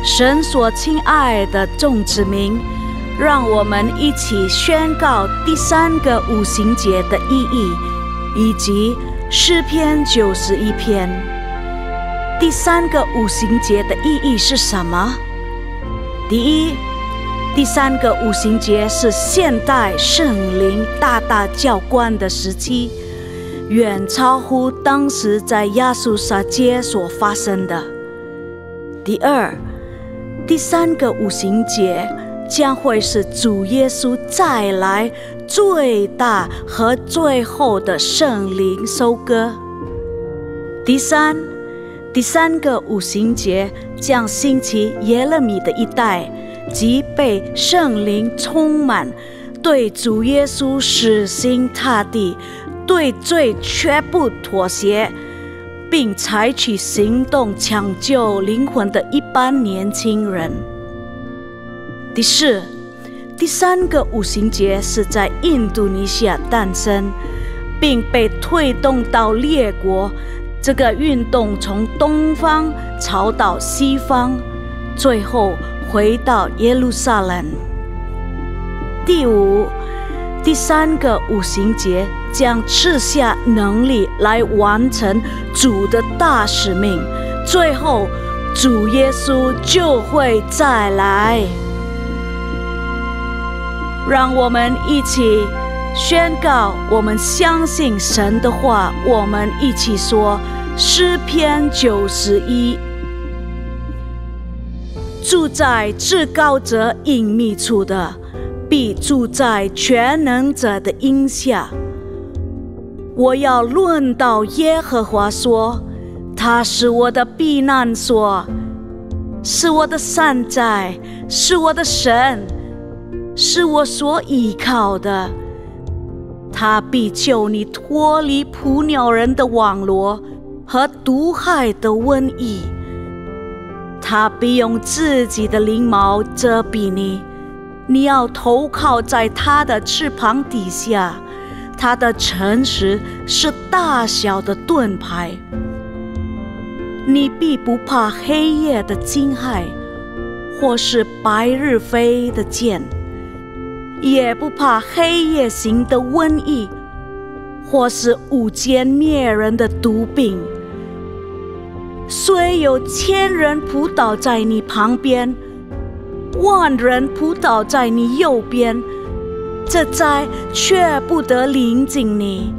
神所亲爱的众子民，让我们一起宣告第3个五旬节的意义，以及诗篇91篇。第3个五旬节的意义是什么？第一，第3个五旬节是现代圣灵大大浇灌的时期，远超乎当时在亚述撒街所发生的。第二，第3个五旬节将会是主耶稣再来最大和最后的圣灵收割。第三个五旬节将兴起耶勒米的一代，即被圣灵充满，对主耶稣死心塌地，对罪绝不妥协，并采取行动抢救灵魂的一般年轻人。第四，第3个五旬节是在印度尼西亚诞生，并被推动到列国。这个运动从东方朝到西方，最后回到耶路撒冷。第五，第3个五旬节将赐下能力来完成主的大使命，最后主耶稣就会再来。让我们一起宣告，我们相信神的话。我们一起说诗篇91：住在至高者隐秘处的，必住在全能者的荫下。我要论到耶和华说，他是我的避难所，是我的山寨，是我的神，是我所依靠的。他必救你脱离捕鸟人的网罗和毒害的瘟疫。他必用自己的翎毛遮蔽你，你要投靠在他的翅膀底下。他的诚实是大小的盾牌。你必不怕黑夜的惊骇，或是白日飞的箭，也不怕黑夜行的瘟疫，或是午间灭人的毒病。虽有1000人扑倒在你旁边，10000人扑倒在你右边，这灾却不得临近你。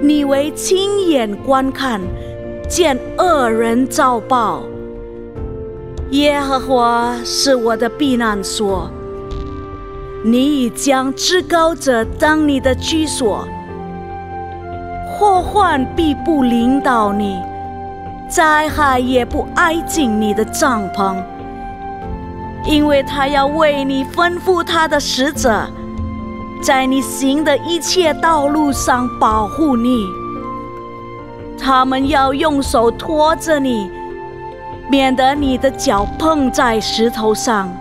你为亲眼观看，见恶人遭报。耶和华是我的避难所，你已将至高者当你的居所。祸患必不临到你，灾害也不挨近你的帐篷，因为他要为你吩咐他的使者，在你行的一切道路上保护你。他们要用手托着你，免得你的脚碰在石头上。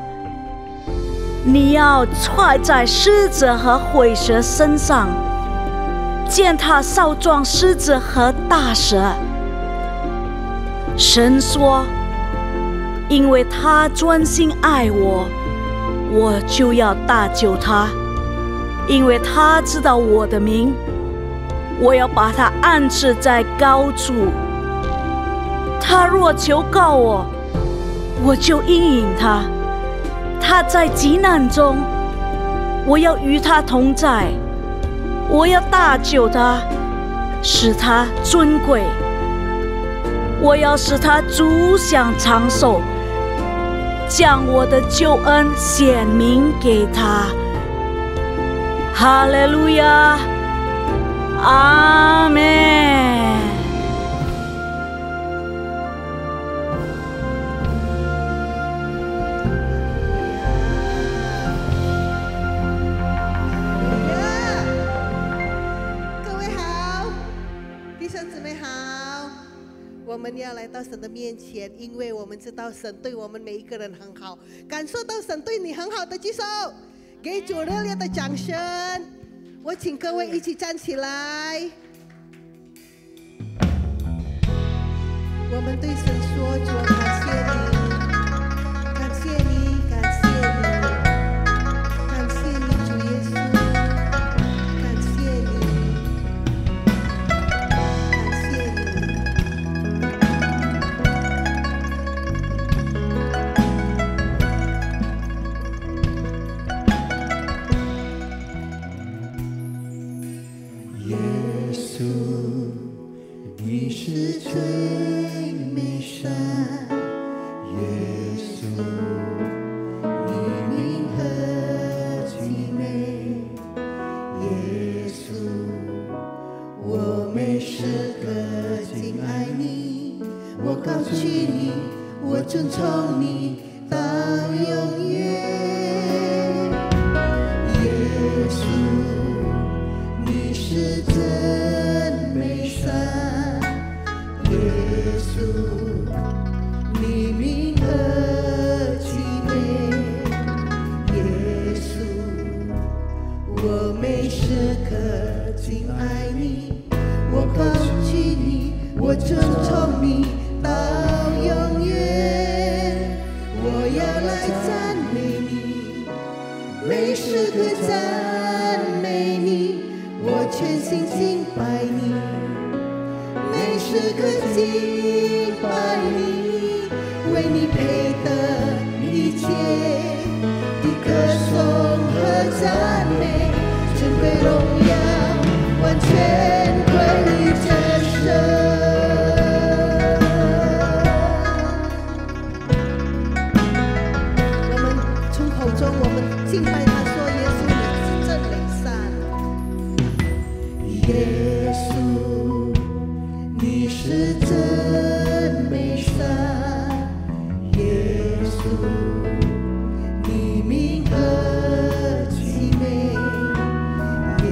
你要踹在狮子和虺蛇身上，践踏少壮狮子和大蛇。神说，因为他专心爱我，我就要搭救他。因为他知道我的名，我要把他安置在高处。他若求告我，我就应允他。他在急难中，我要与他同在。我要搭救他，使他尊贵。我要使他足享长寿，将我的救恩显明给他。哈利路亚，阿们。我们要来到神的面前，因为我们知道神对我们每一个人很好，感受到神对你很好的举手，给主热烈的掌声。我请各位一起站起来，我们对神说：主，感谢你，耶稣，你名何其美，耶稣，我每时刻敬爱你，我高举你，我尊崇你到永远。耶稣，你是真美善，耶稣，你名何其美，耶稣，我每时刻敬爱你，我高举你，我尊崇你到永远。我要来赞美你，每时刻赞美你，我全心敬拜你，每时刻敬拜你，为你配得一切的歌颂和赞美，尊贵荣耀完全归于真神。我们从口中我们敬拜他说，耶稣你是真美善。耶稣，你是真美善，耶稣，你名何其美，耶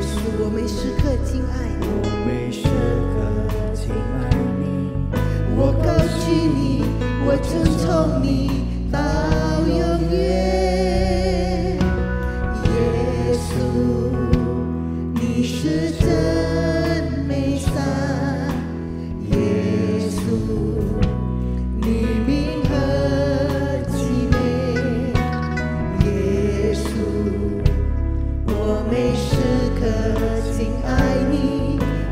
稣，我每时刻敬爱你，我每时刻敬爱你，我高举你，我尊崇你到永远。耶稣，你是真美善，耶稣，你名何其美，耶稣，我每时刻敬爱你，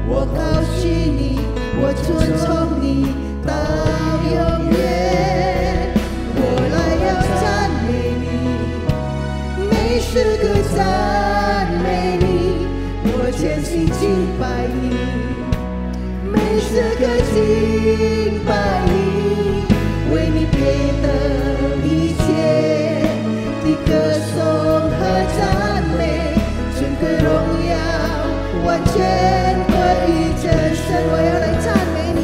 我高举你，我尊崇你到永远。我来要赞美你，每时刻赞美你，我全心敬拜你，每时刻敬拜你，为你配得一切的歌颂和赞美，尊贵荣耀完全归于真神。我要来赞美你，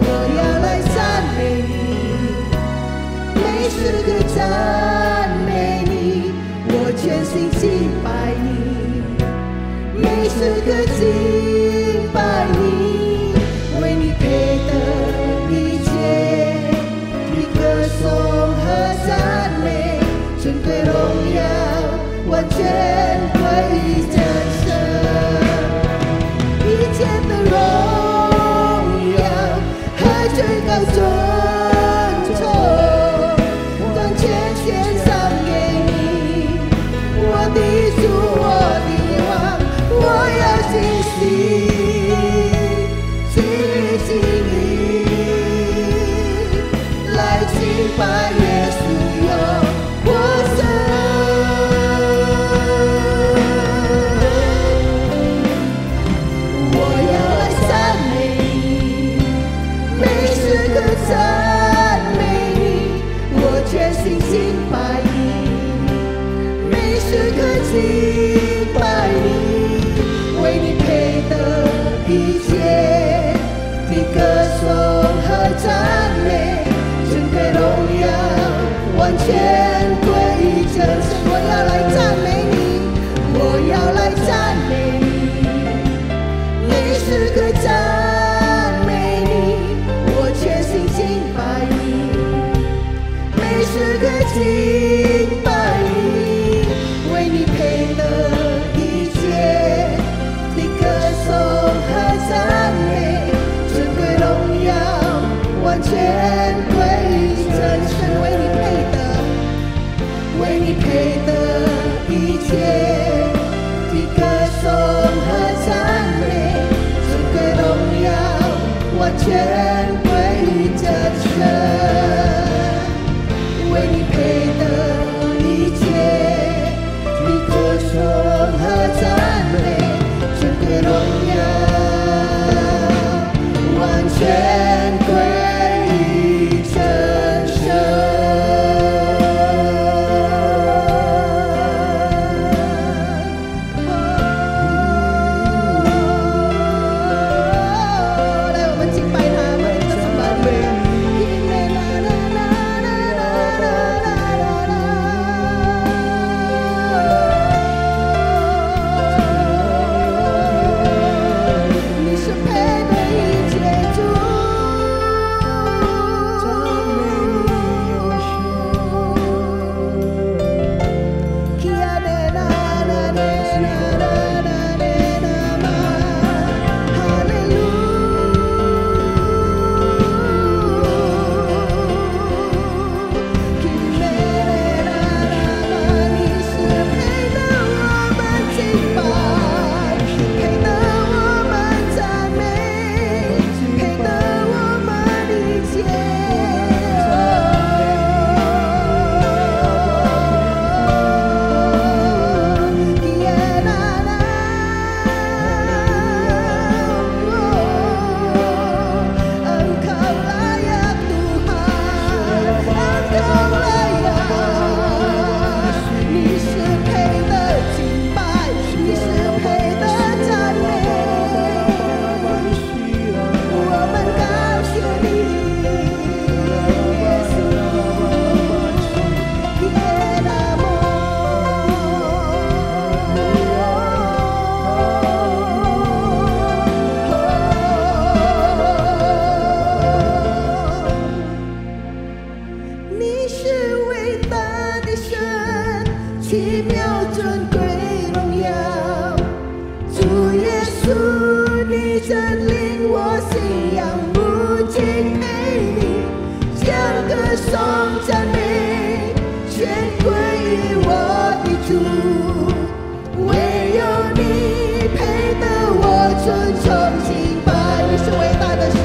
我要来赞美你，每时刻赞美你，我全心敬拜你，每时刻敬拜你，为你配得一切的歌颂和赞美，尊贵荣耀完全归于真神。一切的荣耀和最高尊崇，完全献上给你，我的主，我的王，我要尽心尽力尽力来敬拜耶稣哟，我我要来赞美你，每时刻赞美你，我全心敬拜你，每时刻敬拜你，为你配得一切的歌颂和赞美，尊贵荣耀完全归于真神。我要来赞美你，我要来赞美你，每时刻赞美你，我全心敬拜你，每时刻敬拜你，为你配得一切的歌颂和赞美，尊贵荣耀完全归于真神。为你配得，为你配得一切的歌颂和赞美，尊贵荣耀完全归于真神。为你配得一切的歌颂和赞美，尊贵荣耀完全归于你是伟大的神，奇妙尊贵荣耀。主耶稣，你真令我信仰不敬佩你，将歌颂赞美全归于我的主，唯有你配得我尊崇敬拜。你是伟大的神，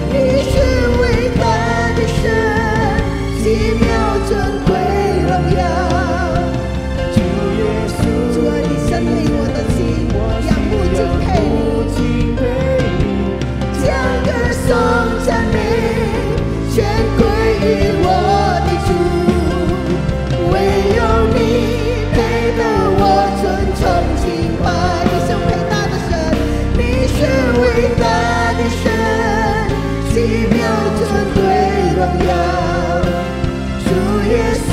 你是伟大的神，奇妙尊贵荣耀。主耶稣，主啊，你真令我的心仰慕敬佩你，将歌颂赞美全归于我的主，唯有你配得我尊崇敬拜。你是伟大的神，你是伟大的神，奇妙尊贵荣耀。主耶稣，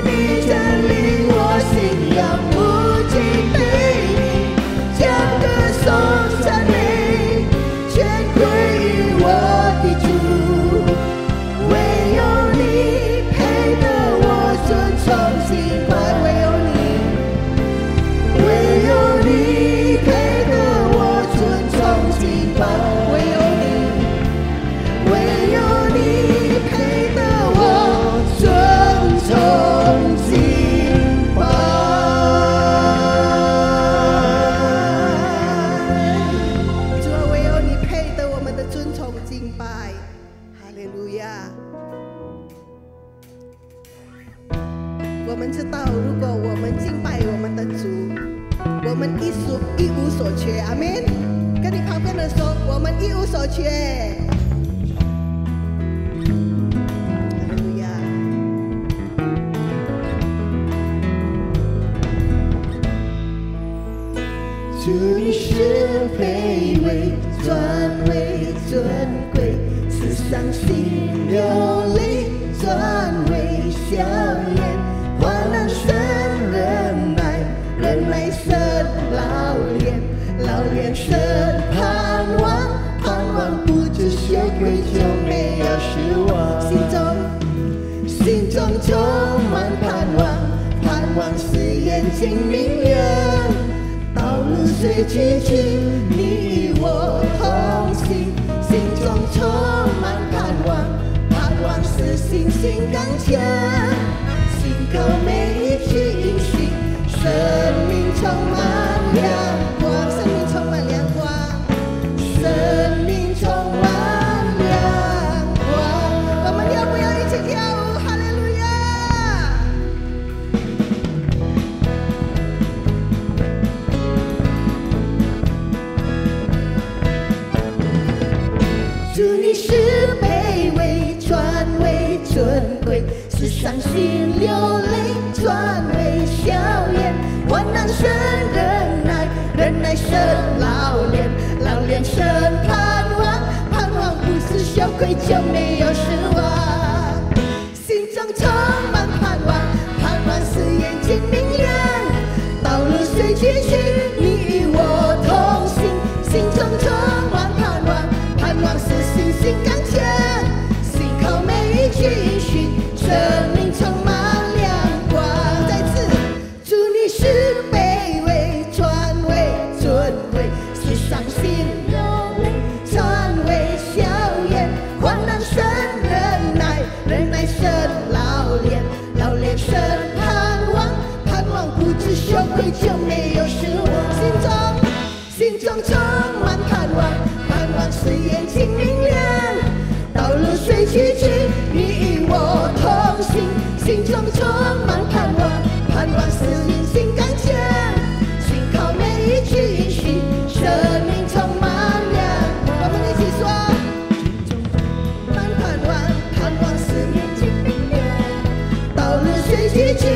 你真令我信仰不敬佩你，将歌颂赞美全归于我的主，唯有你配得我尊崇敬拜。唯有你配得我尊崇敬拜。唯有你配得我尊崇敬拜。主啊，唯有你配得我们的尊崇敬拜。哈利路亚。我们知道，如果我们敬拜我们的主，我们一无所缺。阿们。跟你旁边的说，我们一无所缺。哈利路亚。主你是卑微，尊为尊贵，是伤心流泪，尊为笑颜，患难生忍耐，忍耐生老练，老练生盼望，盼望不知羞愧就没有失望。心中充满盼望，盼望使眼睛明亮。道路虽崎岖，你与我同行。心中充满盼望，盼望使信心刚强。信靠每一句应许，生命充满亮光，生命充满亮光，生命充满亮光。我们要不要一起跳舞？哈利路亚！主你是卑微，尊为尊贵，是伤心流泪，尊为笑颜，患难生忍耐，忍耐生老练，老练生盼望，盼望不知羞愧就没有失望。心中充满盼望，盼望使眼睛明亮。道路虽崎岖，你与我同行。心中充满盼望，盼望使信心刚强。信靠每一句应许，生命充满亮光。再次，主你是卑微，尊为尊贵，是伤心流泪，尊为笑颜，患难生忍耐，忍耐生老练，老练生盼望，盼望不知羞愧就没有失望。心中充满盼望，盼望使眼睛明亮。道路虽崎岖，你与我同行。心中充满盼望，盼望使信心刚强。信靠每一句应许，生命充满亮光。我们一起说，盼望，盼望使眼睛明亮。道路虽崎岖，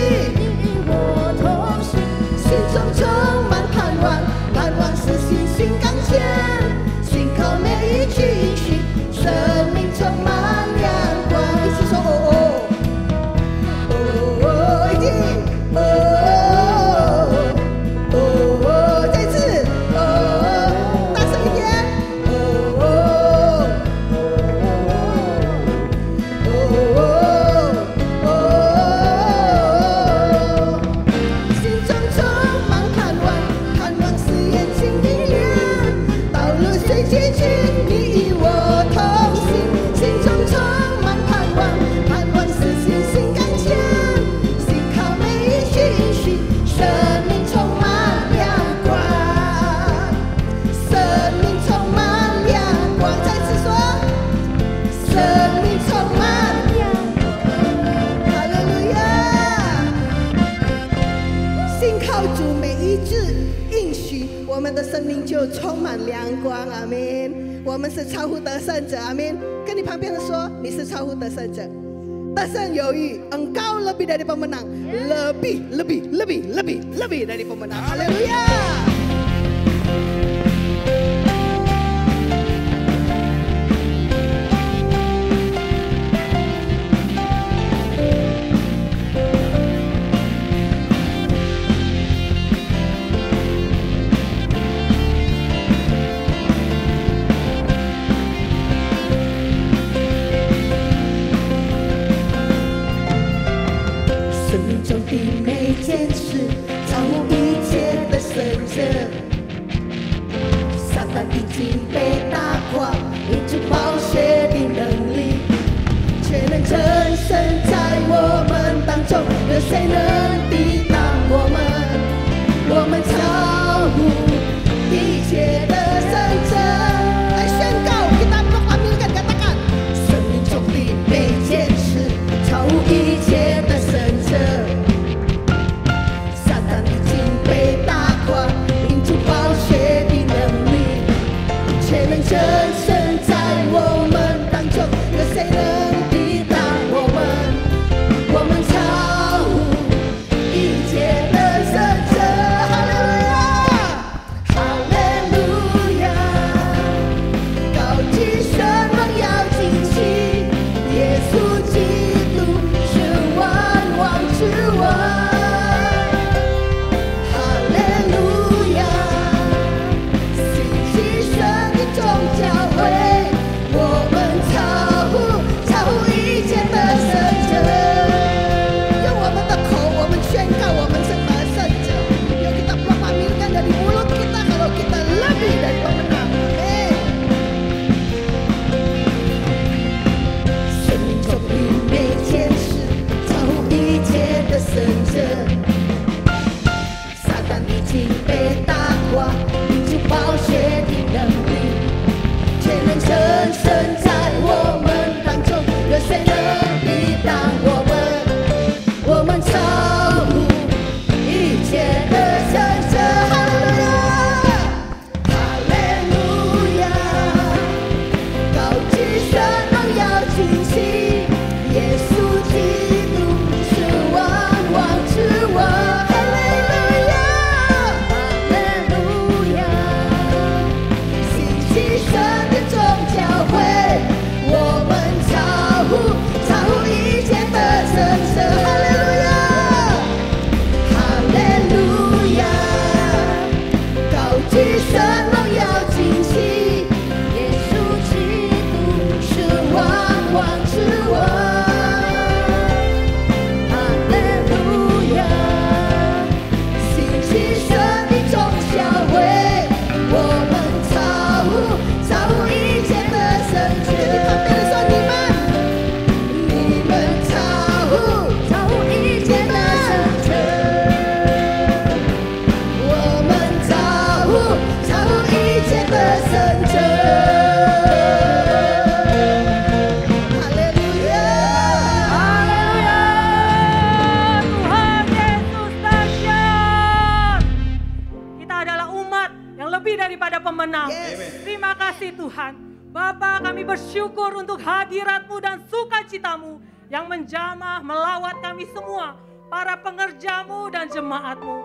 靠主每一字应许，我们的生命就充满亮光。阿们。我们是超乎得胜者。阿们。跟你旁边的说，你是超乎得胜者。得胜有余 engkau lebih dari pemenang. Lebih dari pemenang. Haleluya. Yang menjamah melawat kami semua, para pengerja-Mu dan jemaat-Mu.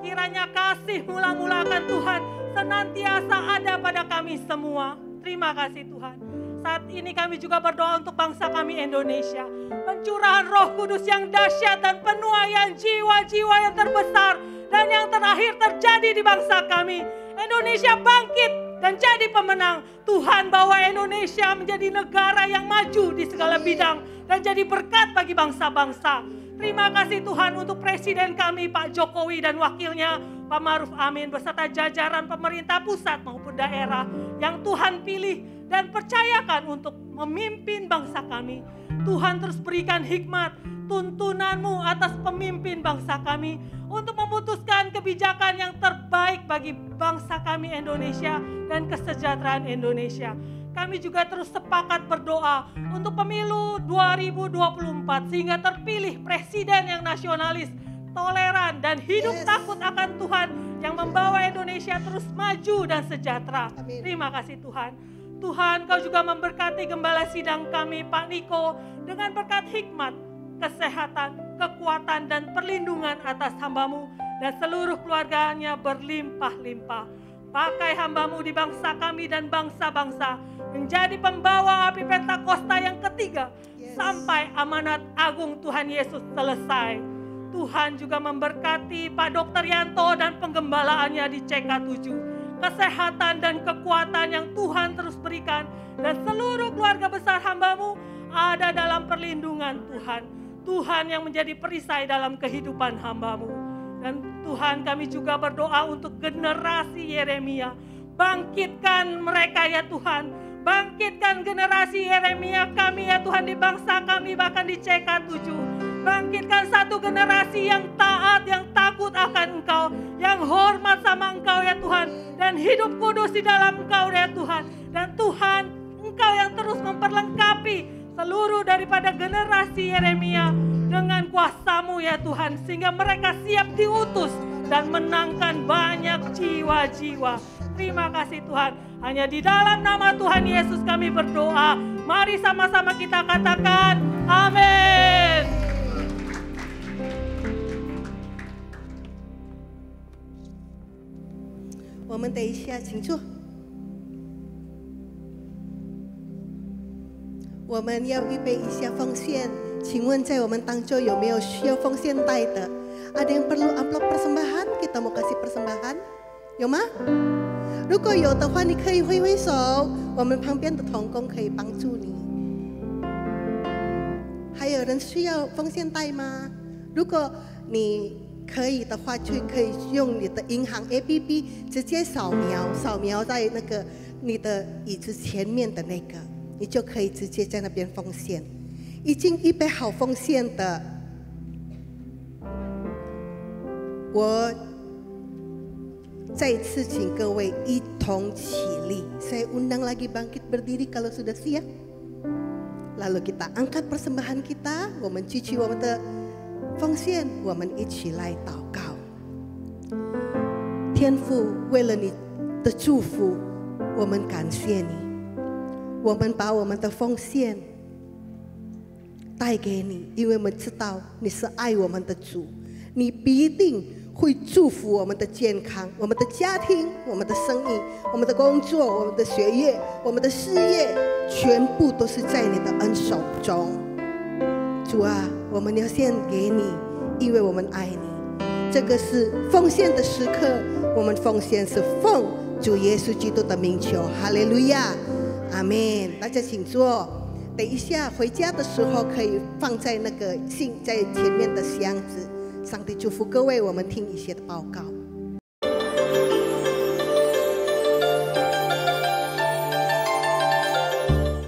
Kiranya kasih mula-mulakan Tuhan senantiasa ada pada kami semua. Terima kasih Tuhan. Saat ini kami juga berdoa untuk bangsa kami Indonesia. Pencurahan Roh Kudus yang dahsyat dan penuaian jiwa-jiwa yang terbesar dan yang terakhir terjadi di bangsa kami. Indonesia bangkit dan jadi pemenang. Tuhan bawa Indonesia menjadi negara yang maju di segala bidang dan jadi berkat bagi bangsa-bangsa. Terima kasih Tuhan untuk Presiden kami Pak Jokowi dan wakilnya Pak Ma'ruf Amin beserta jajaran pemerintah pusat maupun daerah yang Tuhan pilih dan percayakan untuk memimpin bangsa kami. Tuhan terus berikan hikmat, tuntunan-Mu atas pemimpin bangsa kami untuk memutuskan kebijakan yang terbaik bagi bangsa kami Indonesia dan kesejahteraan Indonesia. Kami juga terus sepakat berdoa untuk pemilu 2024 sehingga terpilih presiden yang nasionalis, toleran, dan hidup takut akan Tuhan yang membawa Indonesia terus maju dan sejahtera. Amin. Terima kasih Tuhan. Tuhan, Kau juga memberkati gembala sidang kami Pak Niko dengan berkat hikmat, kesehatan, kekuatan, dan perlindungan atas hamba-Mu dan seluruh keluarganya berlimpah-limpah. Pakai hamba-Mu di bangsa kami dan bangsa-bangsa menjadi pembawa api Pentakosta yang ketiga sampai amanat agung Tuhan Yesus selesai. Tuhan juga memberkati Pak Dr. Yanto dan penggembalaannya di CK7. Kesehatan dan kekuatan yang Tuhan terus berikan dan seluruh keluarga besar hamba-Mu ada dalam perlindungan Tuhan. Tuhan yang menjadi perisai dalam kehidupan hamba-Mu. Dan Tuhan, kami juga berdoa untuk generasi Yeremia. Bangkitkan mereka ya Tuhan. Bangkitkan generasi Yeremia kami ya Tuhan di bangsa kami bahkan di CK7. Bangkitkan satu generasi yang taat, yang takut akan Engkau. Yang hormat sama Engkau ya Tuhan. Dan hidup kudus di dalam Engkau ya Tuhan. Dan Tuhan, Engkau yang terus memperlengkapi seluruh daripada generasi Yeremia dengan kuasa-Mu ya Tuhan, sehingga mereka siap diutus dan menangkan banyak jiwa-jiwa. Terima kasih Tuhan. Hanya di dalam nama Tuhan Yesus kami berdoa. Mari sama-sama kita katakan amin. Kita 我们要预备一下奉献，请问在我们当中有没有需要奉献带的？ Ada yang perlu amplop persembahan? Kita mau kasih persembahan, 有吗？如果有的话，你可以挥挥手，我们旁边的同工可以帮助你。还有人需要奉献带吗？如果你可以的话，就可以用你的银行 APP 直接扫描在那个你的椅子前面的那个。 你就可以直接在那边奉献，已经预备好奉献的，我再一次请各位一同起立。Saya undang lagi bangkit berdiri kalau sudah siap. Lalu kita angkat persembahan kita，我们举起我们的奉献，我们一起来祷告。天父，为了你的祝福，我们感谢你。 我们把我们的奉献带给你，因为我们知道你是爱我们的主，你必定会祝福我们的健康、我们的家庭、我们的生意、我们的工作、我们的学业、我们的事业，全部都是在你的恩手中。主啊，我们要献给你，因为我们爱你。这个是奉献的时刻，我们奉献是奉主耶稣基督的名求，哈利路亚。 阿门！大家请坐。等一下回家的时候，可以放在那个信在前面的箱子。上帝祝福各位，我们听一些的报告。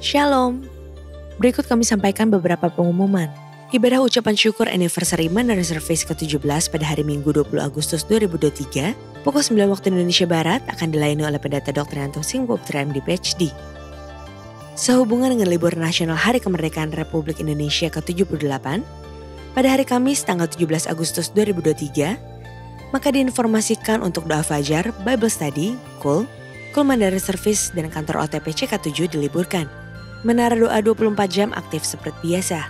Shalom. Berikut kami sampaikan beberapa pengumuman. Ibadah ucapan syukur anniversary Manara Service ke-17 pada hari Minggu 20 Agustus 2023 pukul 9 waktu Indonesia Barat akan dilayani oleh Pendeta Dr. Yanto Singh-Putra MD PhD. Sehubungan dengan libur nasional Hari Kemerdekaan Republik Indonesia ke-78, pada hari Kamis tanggal 17 Agustus 2023, maka diinformasikan untuk doa fajar, Bible Study, KUL Mandara Service dan kantor OTP CK7 diliburkan. Menara doa 24 jam aktif seperti biasa.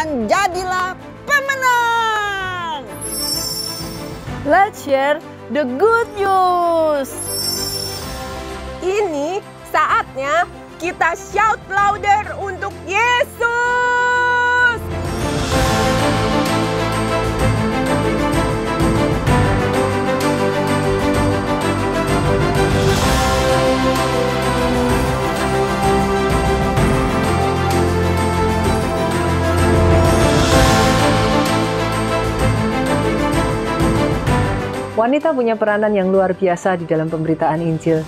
dan jadilah pemenang. Let's share the good news. Ini saatnya kita shout louder untuk Yesus. Wanita punya peranan yang luar biasa di dalam pemberitaan Injil.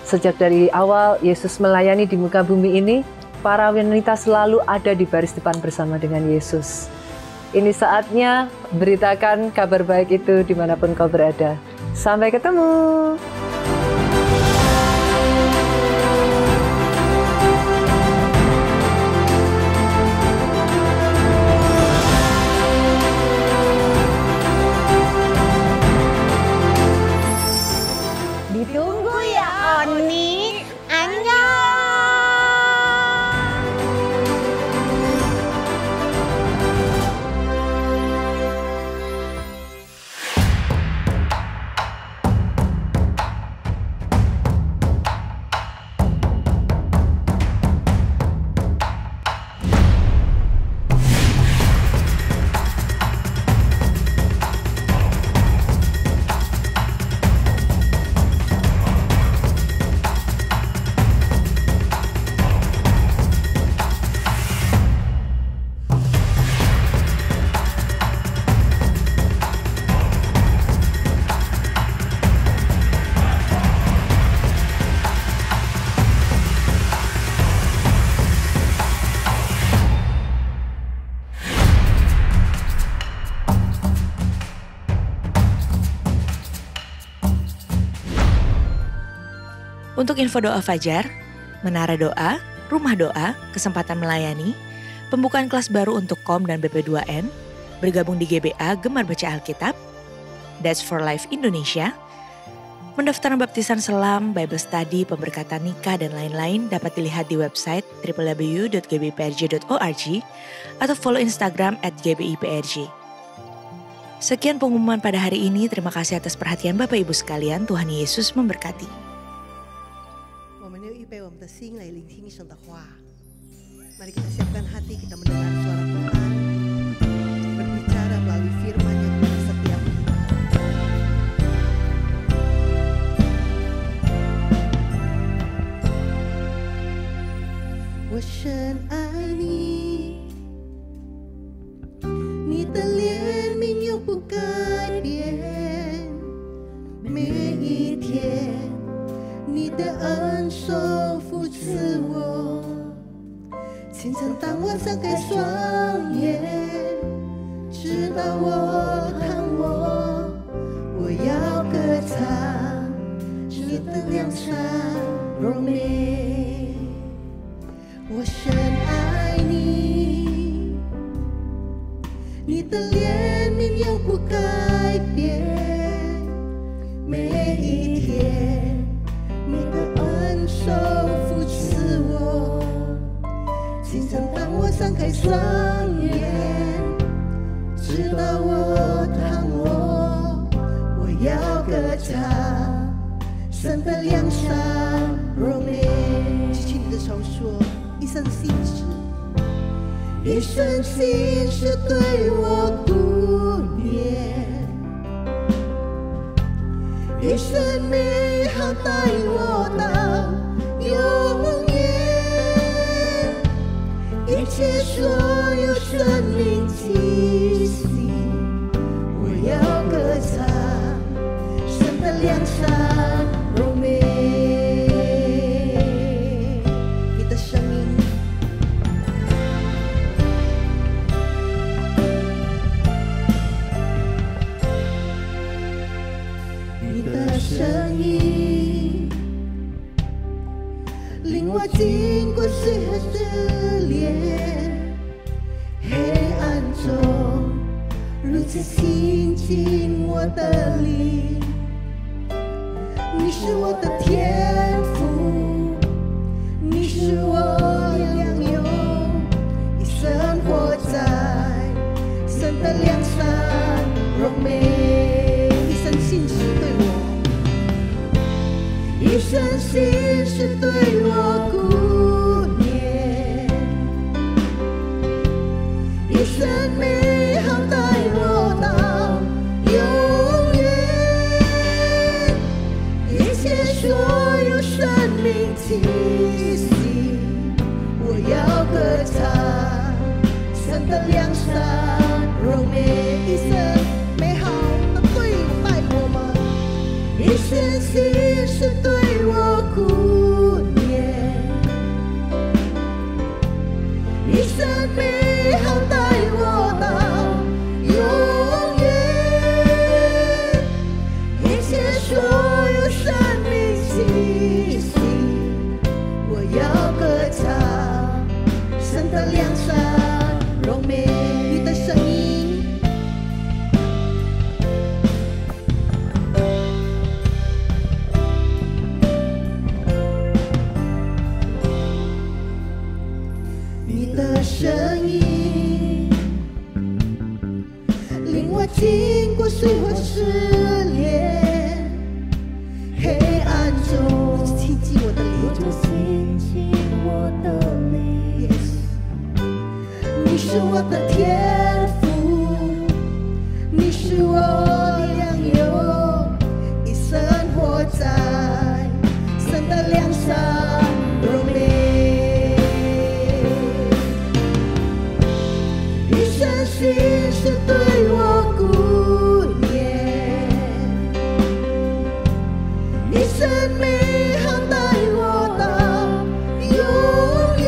Sejak dari awal Yesus melayani di muka bumi ini, para wanita selalu ada di baris depan bersama dengan Yesus. Ini saatnya beritakan kabar baik itu dimanapun kau berada. Sampai ketemu. Ditunggu ya Oni. Annyeong. Untuk info doa fajar, menara doa, rumah doa, kesempatan melayani, pembukaan kelas baru untuk KOM dan BP2N, bergabung di GBA Gemar Baca Alkitab, That's for Life Indonesia, pendaftaran baptisan selam, Bible study, pemberkatan nikah, dan lain-lain dapat dilihat di website www.gbprj.org atau follow Instagram @gbiprj. Sekian pengumuman pada hari ini. Terima kasih atas perhatian Bapak Ibu sekalian. Tuhan Yesus memberkati. 预备我们的心来聆听神的话。Mari kita siapkan hati, kita mendengar suara Tuhan berbicara melalui firman-Nya kepada setiap kita. 我深爱你，你的怜悯永不改变，每一天。 你的恩手扶持我，清晨当我张开双眼，直到我看我，我要歌唱你的良善荣美。我深爱你，你的怜悯永不改变，每一天。 你的恩手扶持我，清晨当我张开双眼，直到我看我，我要歌唱神的良善荣美。举起你的手说，一生心事，一生心事对我顾念。 一生美好带我到永远，一切所有生命气息，我要歌唱神的良善荣美。你的声音，你的声音，令我经过岁月之恋，黑暗中如此亲近我的灵。你是我的天父，你是我良友，一生活在神的良善荣美，一生信实对我，一生信实对我顾气息，我要歌唱，神的良善柔美，一生美好的对待我们，一生心是对我顾念，一生美好带我到永远，一切所有生命气息，我要歌唱神的良善柔美，你的声音，你的声音令我经过水火试炼，黑暗中亲近我的灵，你是我的天赋，你是我良友，一生活在神的良善柔美，一生心是对我顾念，一生美好带我到永远，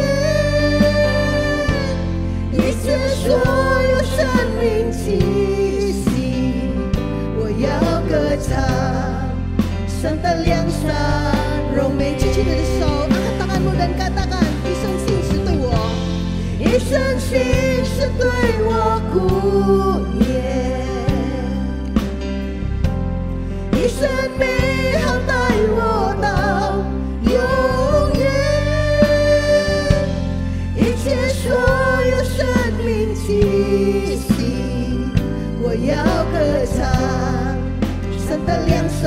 一切所有生命气息，我要歌唱神的良善柔美。举起你的手，angkat tanganmu dan katakan，一生心是对我，一生心是对我顾念，一生美好带我到永远，一切所有生命气息，我要歌唱神的良善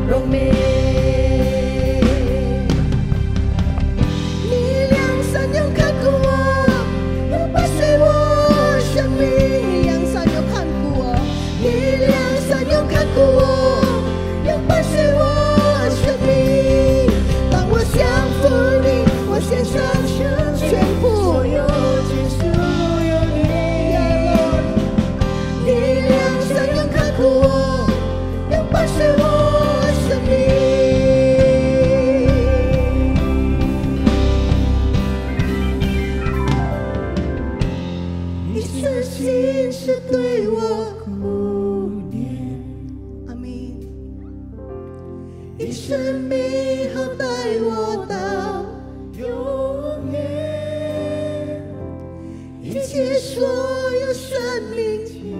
柔美。你良善又看顾我，又伴随我生命，你良善又看顾我，你良善又看顾我，又伴随我生命。当我降服你，我献上全部，你良善又看顾我，又伴随我生命。你的心是对我顾念，阿门。一生美好带我到永远，一切所有生命气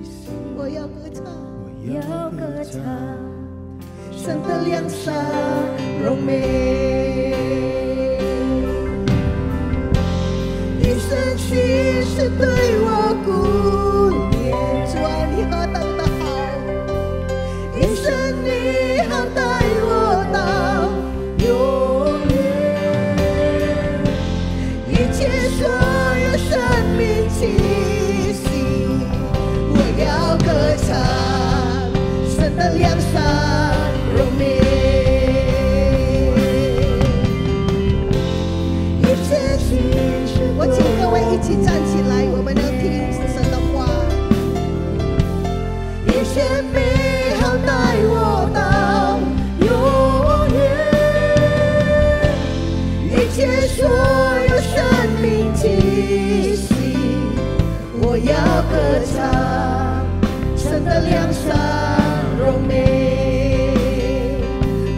息，我要歌唱，我要歌唱神的良善柔美，一生心是对我顾念，主啊，你何等的好，一生你好带我到永远，一切所有生命气息，我要歌唱神的良善柔美，一切心是我请各位一起站起来，我们要听神的话。一切美好带我到永远，一切所有生命气息，我要歌唱神的良善柔美，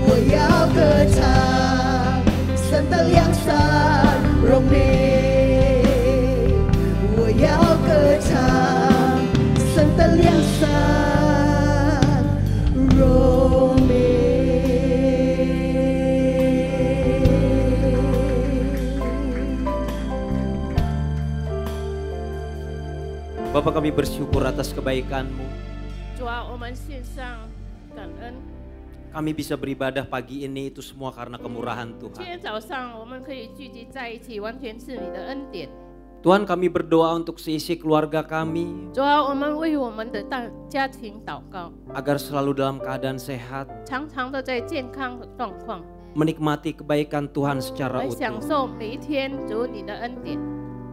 我要歌唱神的良善柔美，我要歌唱神的良善柔美。Bapa, kami bersyukur atas kebaikan-Mu. 主啊，我们献上感恩。 Kami bisa beribadah pagi ini itu semua karena kemurahan 今 Tuhan. 天早上我们可以聚集在一起，完全是你的恩典。 Tuhan, kami berdoa untuk seisi keluarga kami 主啊，我们为我们的家庭祷告， agar selalu dalam keadaan sehat, 常常的在健康的状况， menikmati kebaikan Tuhan secara 来享 utuh. 受每一天主你的恩典。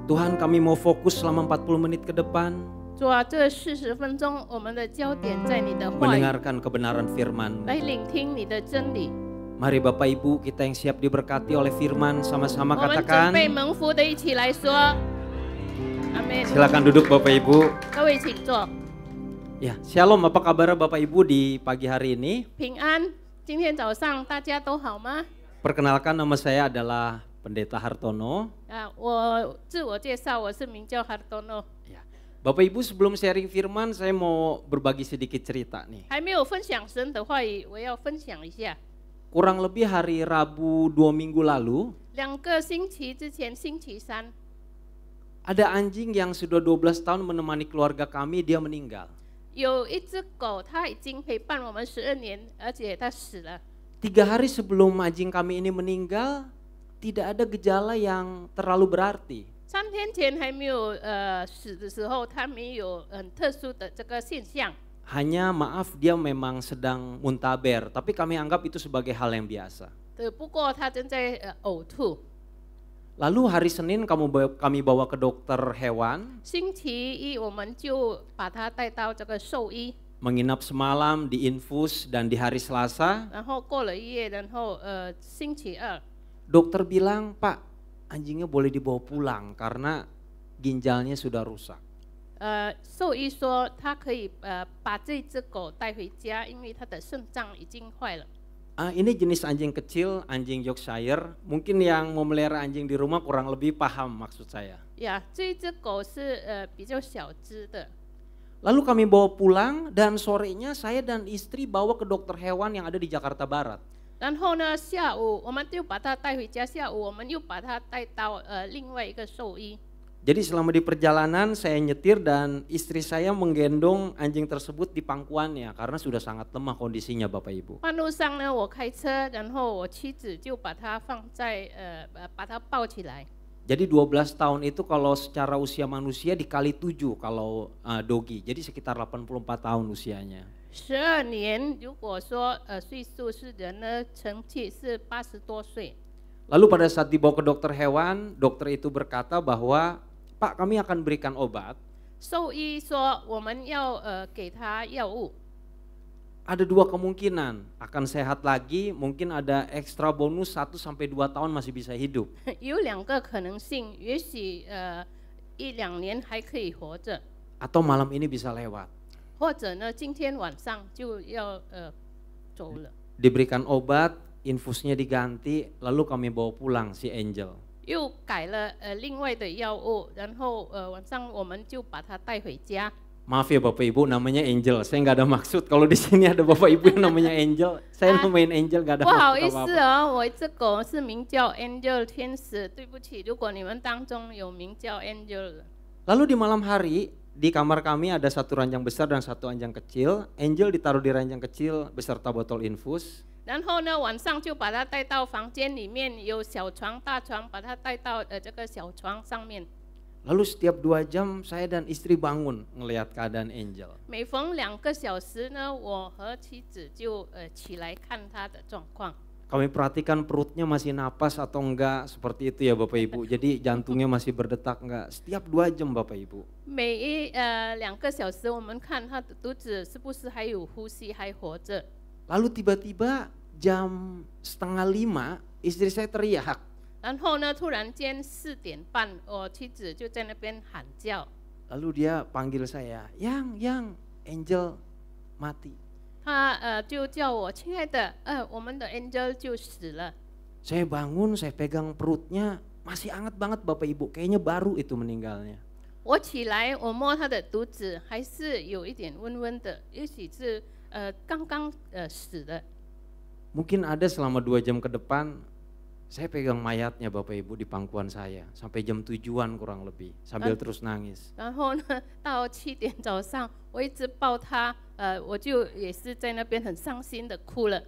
Tuhan, kami mau fokus selama 40 menit ke depan 主啊，这40分钟，我们的焦点在你的话语， mendengarkan kebenaran firman-Mu. 来聆听你的真理。 Mari Bapak Ibu, kita yang siap diberkati oleh firman sama-sama 我们准 katakan. 备蒙福的一起来说，阿门。 Silakan duduk Bapak Ibu. 各位请坐， Ya, Shalom, apa kabar Bapak Ibu di pagi hari ini? 平安。今天早上大家都好吗？ Perkenalkan, nama saya adalah Pendeta Hartono. 我自我介绍，我是名叫 Hartono。 Ya. Bapak Ibu, sebelum sharing firman, saya mau berbagi sedikit cerita nih. 还没有分享神的话语，我要分享一下。 Kurang lebih hari Rabu 2 minggu lalu, 2个星期之前，星期三， ada anjing yang sudah 12 tahun menemani keluarga kami, dia meninggal. 有一只狗，它已经陪伴我们12年，而且它死了。 3 hari sebelum anjing kami ini meninggal, tidak ada gejala yang terlalu berarti. 3天前还没有死的时候，它没有很特殊的这个现象。 Hanya maaf dia memang sedang muntaber, tapi kami anggap itu sebagai hal yang biasa. 不过它正在呕吐。 Lalu hari Senin kami bawa ke dokter hewan, 星期一我们就把它带到这个兽医， menginap semalam, diinfus, dan di hari Selasa 然后过了一夜，然后星期二， dokter bilang, Pak, anjingnya boleh dibawa pulang karena ginjalnya sudah rusak. 兽医说他可以把这只狗带回家，因为它的肾脏已经坏了。 Ini jenis anjing kecil, anjing Yorkshire. Mungkin yang memelihara anjing di rumah kurang lebih paham maksud saya. 呀，这一只狗是比较小只的。 Lalu kami bawa pulang dan sorenya saya dan istri bawa ke dokter hewan yang ada di Jakarta Barat. 然后呢，下午我们就把它带回家，下午我们又把它带到另外一个兽医。 Jadi selama di perjalanan saya nyetir dan istri saya menggendong anjing tersebut di pangkuannya karena sudah sangat lemah kondisinya Bapak Ibu. 半路上呢，我开车，然后我妻子就把它放在把它抱起来。 Jadi 12 tahun itu kalau secara usia manusia dikali 7 kalau dogi. Jadi sekitar 84 tahun usianya. 12年，如果说岁数是人呢，乘起是80多岁。 Lalu pada saat dibawa ke dokter hewan, dokter itu berkata bahwa Pak, kami akan berikan obat. 兽医说我们要给他药物， Ada 2 kemungkinan, akan sehat lagi, mungkin ada ekstra bonus 1 sampai 2 tahun masih bisa hidup. 有2个可能性，也许1、2年还可以活着， Atau malam ini bisa lewat. 或者呢，今天晚上就要走了。 Diberikan obat, infusnya diganti, lalu kami bawa pulang si Angel. 又改了另外的药物，然后晚上我们就把它带回家。 Maaf ya Bapak Ibu, namanya Angel. Saya nggak ada maksud kalau di sini ada Bapak Ibu yang namanya Angel. Saya namain Angel nggak ada 不好 maksud 意 apa-apa. 思哦，我一只狗是名叫 Angel 天使，对不起，如果你们当中有名叫 Angel 的。 Lalu di malam hari di kamar kami ada 1 ranjang besar dan 1 ranjang kecil. Angel ditaruh di ranjang kecil beserta botol infus. 然后呢，晚上就把它带到房间里面，有小床、大床，把它带到这个小床上面。 Lalu setiap 2 jam saya dan istri bangun ngelihat keadaan Angel. 每逢2个小时呢，我和妻子就起来看它的状况。 Kami perhatikan perutnya masih napas atau enggak, seperti itu ya Bapak Ibu. Jadi jantungnya masih berdetak enggak, setiap 2 jam Bapak Ibu. 每2个小时，我们看它的肚子是不是还有呼吸，还活着。 Lalu tiba-tiba jam 4:30 istri saya teriak. 然后呢，突然间4点半，我妻子就在那边喊叫。 Lalu dia panggil saya, Yang, Angel mati. 他就叫我，亲爱的，我们的 Angel 就死了。 Saya bangun, saya pegang perutnya, masih hangat banget Bapak Ibu, kayaknya baru itu meninggalnya. 我起来，我摸他的肚子，还是有一点温温的，也许是刚刚死的。 Mungkin ada selama 2 jam ke depan, saya pegang mayatnya Bapak Ibu di pangkuan saya, sampai jam 7-an kurang lebih, sambil terus nangis. 然后呢，到7点早上，我一直抱他，我就也是在那边很伤心的哭了。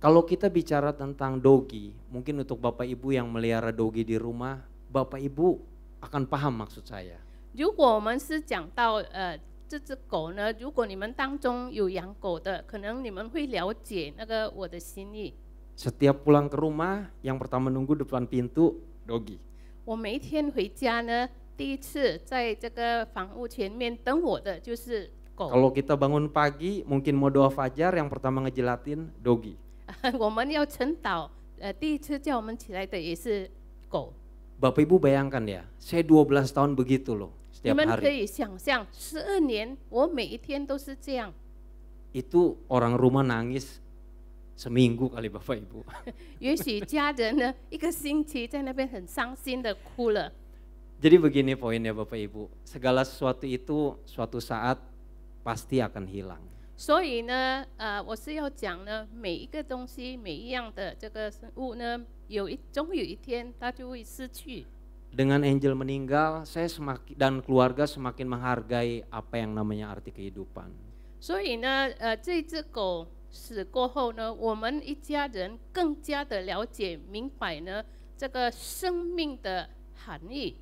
Kalau kita bicara tentang dogi, mungkin untuk Bapak Ibu yang melihara dogi di rumah, Bapak Ibu akan paham maksud saya. 如果我们是讲到这只狗呢，如果你们当中有养狗的，可能你们会了解那个我的心意。Setiap pulang ke rumah, yang pertama nunggu depan pintu, Dogi. 我每一天回家呢，第一次在这个房屋前面等我的就是狗。 Kalau kita bangun pagi, mungkin mau doa fajar, yang pertama ngejelatin, Dogi. 我们要晨祷，第一次叫我们起来的也是狗。 Bapak Ibu bayangkan ya, saya 12 tahun begitu loh 你 setiap 们可 hari. 以想象，12年我每一天都是这样。 Itu orang rumah nangis seminggu kali Bapak Ibu. 也许家人呢，一个星期在那边很伤心的哭了。 Jadi begini poinnya Bapak Ibu, segala sesuatu itu suatu saat pasti akan hilang. 所以呢，我是要讲呢，每一个东西，每一样的这个生物呢，终有一天它就会失去。 Dengan Angel meninggal, saya semakin dan keluarga semakin menghargai apa yang namanya arti kehidupan. 所以呢，这只狗死过后呢，我们一家人更加的了解、明白呢这个生命的含义。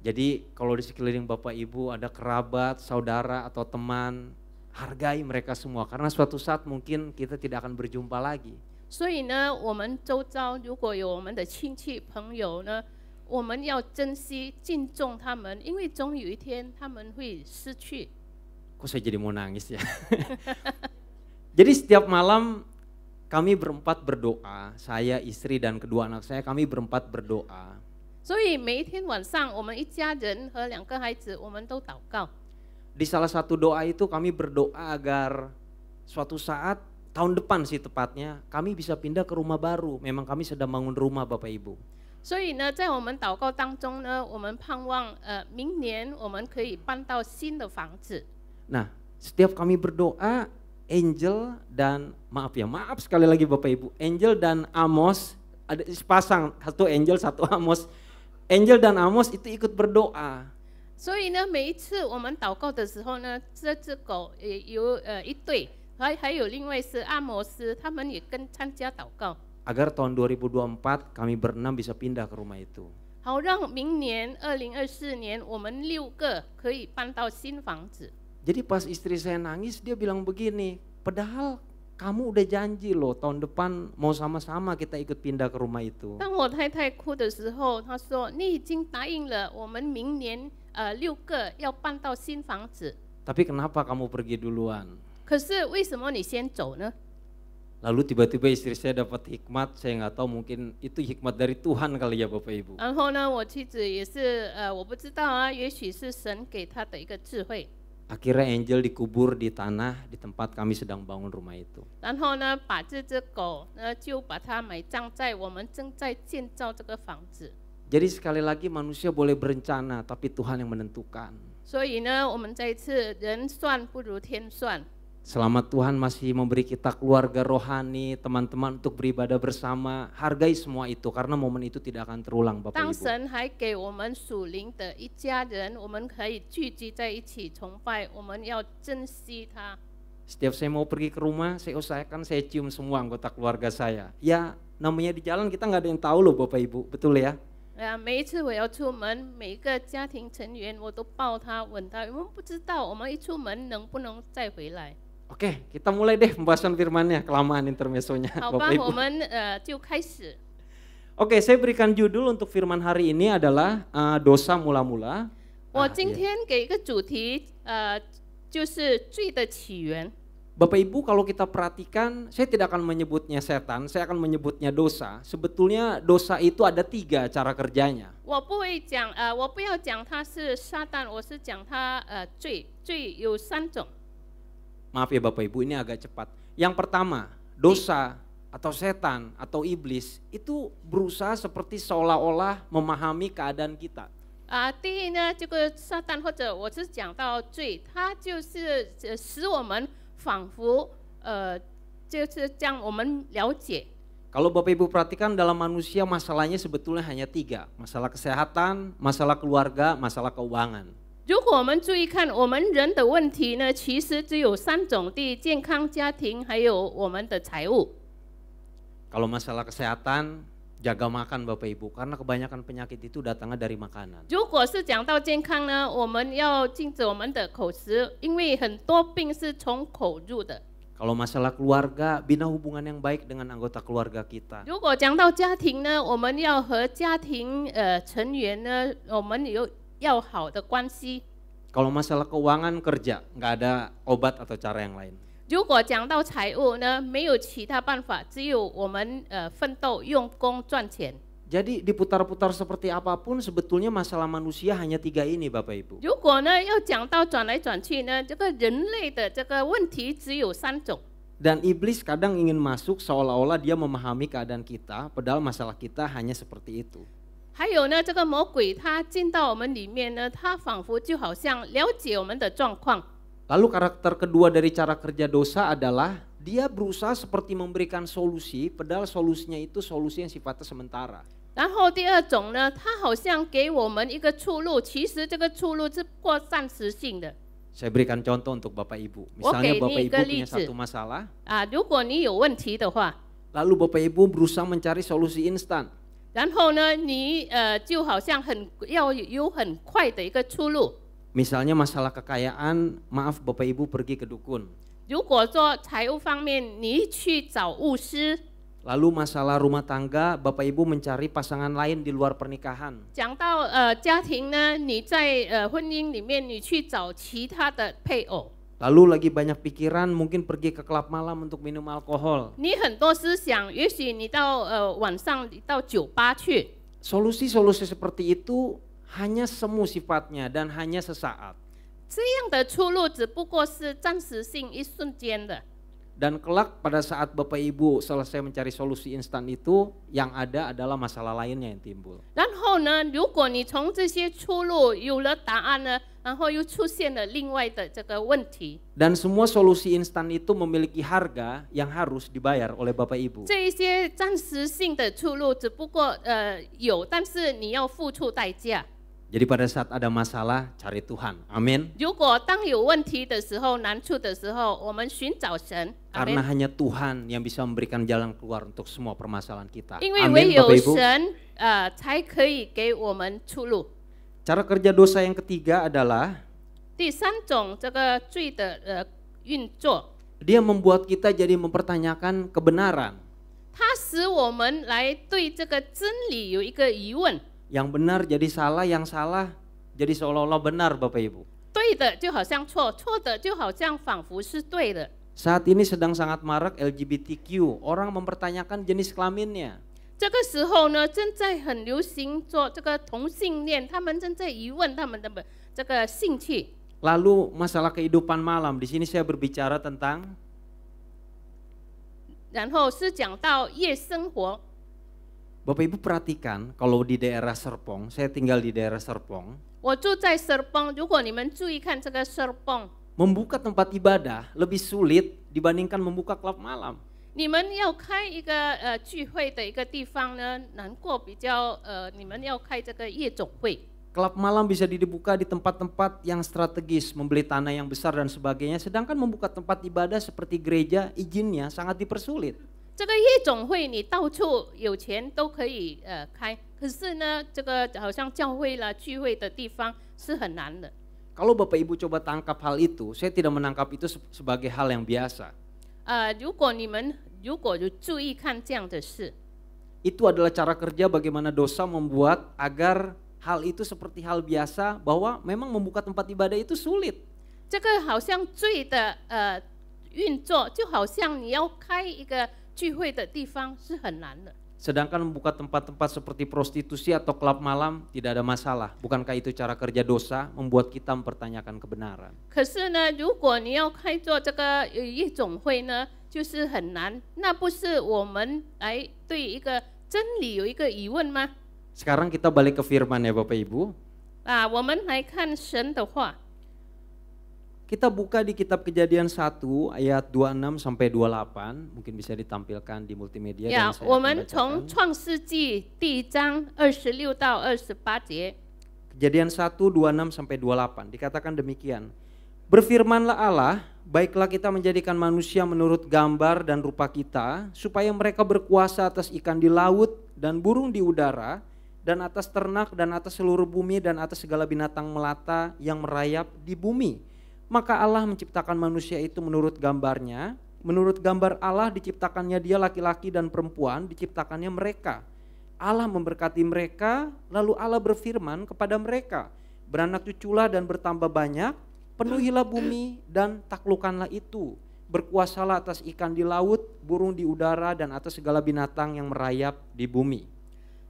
Jadi kalau di sekeliling Bapak Ibu ada kerabat, saudara atau teman, hargai mereka semua karena suatu saat mungkin kita tidak akan berjumpa lagi. 所以呢，我们周遭如果有我们的亲戚朋友呢，我们要珍惜、敬重他们，因为终有一天他们会失去。 Kok saya jadi mau nangis ya? Jadi setiap malam kami berempat berdoa, saya, istri dan kedua anak saya, kami berempat berdoa. 所以每一天晚上，我们一家人和2个孩子，我们都祷告。 Di salah satu doa itu kami berdoa agar suatu saat, tahun depan sih tepatnya, kami bisa pindah ke rumah baru. Memang kami sedang bangun rumah Bapak Ibu. 所以呢，在我们祷告当中呢，我们盼望明年我们可以搬到新的房子。 Nah, setiap kami berdoa, Angel dan maaf sekali lagi Bapak Ibu, Angel dan Amos, ada sepasang, satu Angel, satu Amos. Angel dan Amos itu ikut berdoa. 所以呢，每一次我们祷告的时候呢，这只狗也有一对，还有另外是阿摩斯，他们也跟参加祷告。 Agar tahun 2024 kami berenam bisa pindah ke rumah itu. 好让明年2024年我们6个可以搬到新房子。 Jadi pas istri saya nangis dia bilang begini, padahal kamu udah janji loh tahun depan mau sama-sama kita ikut pindah ke rumah itu. 当我太太哭的时候，她说：“你已经答应了，我们明年6个要搬到新房子。 Tapi kenapa kamu pergi duluan? 可是为什么你先走呢？” Lalu tiba-tiba istri saya dapat hikmat, saya nggak tahu mungkin itu hikmat dari Tuhan kali ya Bapak Ibu. 然后呢，我妻子也是我不知道啊，也许是神给她的一个智慧。 Akhirnya Angel dikubur di tanah di tempat kami sedang bangun rumah itu. 然后呢，把这只狗呢就把它埋葬在我们正在建造这个房子。 Jadi sekali lagi manusia boleh berencana, tapi Tuhan yang menentukan. 所以呢，我们再一次人算不如天算。 Selama Tuhan masih memberi kita keluarga rohani, teman-teman untuk beribadah bersama, hargai semua itu karena momen itu tidak akan terulang Bapak 当 Ibu. 神还给我们属灵的一家人，我们可以聚集在一起崇拜，我们要珍惜它。 Setiap saya mau pergi ke rumah, saya usahakan saya cium semua anggota keluarga saya. Ya namanya di jalan kita nggak ada yang tahu loh Bapak Ibu, betul ya? 每一次我要出门，每一个家庭成员我都抱他、吻他，我们不知道我们一出门能不能再回来。 Oke, kita mulai deh pembahasan firman-Nya, kelamaan intermezzonya 好吧， Bapak 我 Ibu. 们就开始。 Oke, saya berikan judul untuk firman hari ini adalah dosa mula-mula. 我今天给一个主题，就是罪的起源。 Bapak Ibu kalau kita perhatikan, saya tidak akan menyebutnya setan, saya akan menyebutnya dosa. Sebetulnya dosa itu ada 3 cara kerjanya. 我不会讲，我不要讲它是撒旦，我是讲它罪，罪有3种。 Maaf ya Bapak Ibu, ini agak cepat. Yang pertama, dosa atau setan atau iblis itu berusaha seperti seolah-olah memahami keadaan kita. 第一呢，这个撒旦或者我是讲到罪，它就是使我们仿佛就是将我们了解。 Kalau Bapak Ibu perhatikan dalam manusia masalahnya sebetulnya hanya 3. Masalah kesehatan, masalah keluarga, masalah keuangan. 如果我们注意看我们人的问题呢，其实只有3种：第一，健康、家庭，还有我们的财务。 Kalau masalah kesehatan, jaga makan Bapak Ibu, karena kebanyakan penyakit itu datangnya dari makanan. 如果是讲到健康呢，我们要禁止我们的口食，因为很多病是从口入的。Kalau masalah keluarga, bina hubungan yang baik dengan anggota keluarga kita. 如果讲到家庭呢，我们要和家庭成员呢，我们要好的关系。 Kalau masalah keuangan kerja, nggak ada obat atau cara yang lain. 如果讲到财务呢，没有其他办法，只有我们奋斗用功赚钱。 Jadi diputar-putar seperti apapun sebetulnya masalah manusia hanya 3 ini Bapak Ibu. 如果呢要讲到转来转去呢，这个人类的这个问题只有3种。 Dan iblis kadang ingin masuk seolah-olah dia memahami keadaan kita, padahal masalah kita hanya seperti itu. 还有呢，这个魔鬼他进到我们里面呢，他仿佛就好像了解我们的状况。 Lalu karakter kedua dari cara kerja dosa adalah dia berusaha seperti memberikan solusi, padahal solusinya itu solusi yang sifatnya sementara. 然后第二种呢，他好像给我们一个出路，其实这个出路是不过暂时性的。 Saya berikan contoh untuk Bapak Ibu. Misalnya Bapak Ibu punya satu masalah, 如果你有问题的话， lalu Bapak Ibu berusaha mencari solusi instan. 然后呢，你就好像要有很快的一个出路。 Misalnya masalah kekayaan, maaf Bapak Ibu pergi ke dukun. 如果说财务方面，你去找巫师。 Lalu masalah rumah tangga, Bapak Ibu mencari pasangan lain di luar pernikahan. 讲到家庭呢，你在婚姻里面，你去找其他的配偶。 Lalu lagi banyak pikiran, mungkin pergi ke klub malam untuk minum alkohol. 你很多思想，也许你到晚上到酒吧去。 Solusi-solusi seperti itu hanya semu sifatnya dan hanya sesaat. 这样的出路只不过是暂时性、一瞬间的。 Dan kelak pada saat Bapak Ibu selesai mencari solusi instan itu, yang ada adalah masalah lainnya yang timbul. 然后呢，如果你从这些出路有了答案呢，然后又出现了另外的这个问题。 Dan semua solusi instan itu memiliki harga yang harus dibayar oleh Bapak Ibu. 这一些暂时性的出路只不过有，但是你要付出代价。 Jadi pada saat ada masalah, cari Tuhan. Amin. 如果当有问题的时候、难处的时候，我们寻找神。 Karena hanya Tuhan yang bisa memberikan jalan keluar untuk semua permasalahan kita. 因为 Amin, 唯有 Bapak Ibu. 神才可以给我们出路。 Cara kerja dosa yang ketiga adalah 第三种这个罪的运作， dia membuat kita jadi mempertanyakan kebenaran. 它使我们来对这个真理有一个疑问。 Yang benar jadi salah, yang salah jadi seolah-olah benar Bapak Ibu. 对的就好像错，错的就好像仿佛是对的。 Saat ini sedang sangat marak LGBTQ, orang mempertanyakan jenis kelaminnya. 这个时候呢，正在很流行做这个同性恋，他们正在疑问他们的这个兴趣。 Lalu masalah kehidupan malam, di sini saya berbicara tentang 然后是讲到夜生活。 Bapak Ibu perhatikan kalau di daerah Serpong, saya tinggal di daerah Serpong. 我住在 Serpong， 如果你们注意看这个 Serpong， membuka tempat ibadah lebih sulit dibandingkan membuka klub malam. 你们要开一个聚会的一个地方呢，难过比较你们要开这个夜总会。 Klub malam bisa dibuka di tempat-tempat yang strategis, membeli tanah yang besar dan sebagainya, sedangkan membuka tempat ibadah seperti gereja izinnya sangat dipersulit. 这个夜总会你到处有钱都可以开，可是呢，这个好像教会啦聚会的地方是很难的。 Kalau Bapak Ibu coba tangkap hal itu, saya tidak menangkap itu sebagai hal yang biasa. 如果你们有注意看这样的事， Itu adalah cara kerja bagaimana dosa membuat agar hal itu seperti hal biasa, bahwa memang membuka tempat ibadah itu sulit. 这个好像罪的运作，就好像你要开一个聚会的地方是很难的。 Sedangkan membuka tempat-tempat seperti prostitusi atau klub malam tidak ada masalah. Bukankah itu cara kerja dosa membuat kita mempertanyakan kebenaran? 可是呢，如果你要开做这个夜总会呢，就是很难。那不是我们来对一个真理有一个疑问吗？ Sekarang kita balik ke firman ya Bapak Ibu. 我们来看神的话。 Kita buka di kitab Kejadian 1 ayat 26 sampai 28, mungkin bisa ditampilkan di multimedia. 呀 dan saya 我 akan 们从 bacakan. 创世纪第1章26到28节。 Kejadian 1 26 sampai 28 dikatakan demikian. Berfirmanlah Allah, baiklah kita menjadikan manusia menurut gambar dan rupa kita, supaya mereka berkuasa atas ikan di laut dan burung di udara, dan atas ternak dan atas seluruh bumi dan atas segala binatang melata yang merayap di bumi. Maka Allah menciptakan manusia itu menurut gambarnya, Menurut gambar Allah diciptakannya dia laki-laki dan perempuan, diciptakannya mereka. Allah memberkati mereka, lalu Allah berfirman kepada mereka, beranak cuculah dan bertambah banyak, penuhilah bumi dan taklukkanlah itu. Berkuasalah atas ikan di laut, burung di udara, dan atas segala binatang yang merayap di bumi.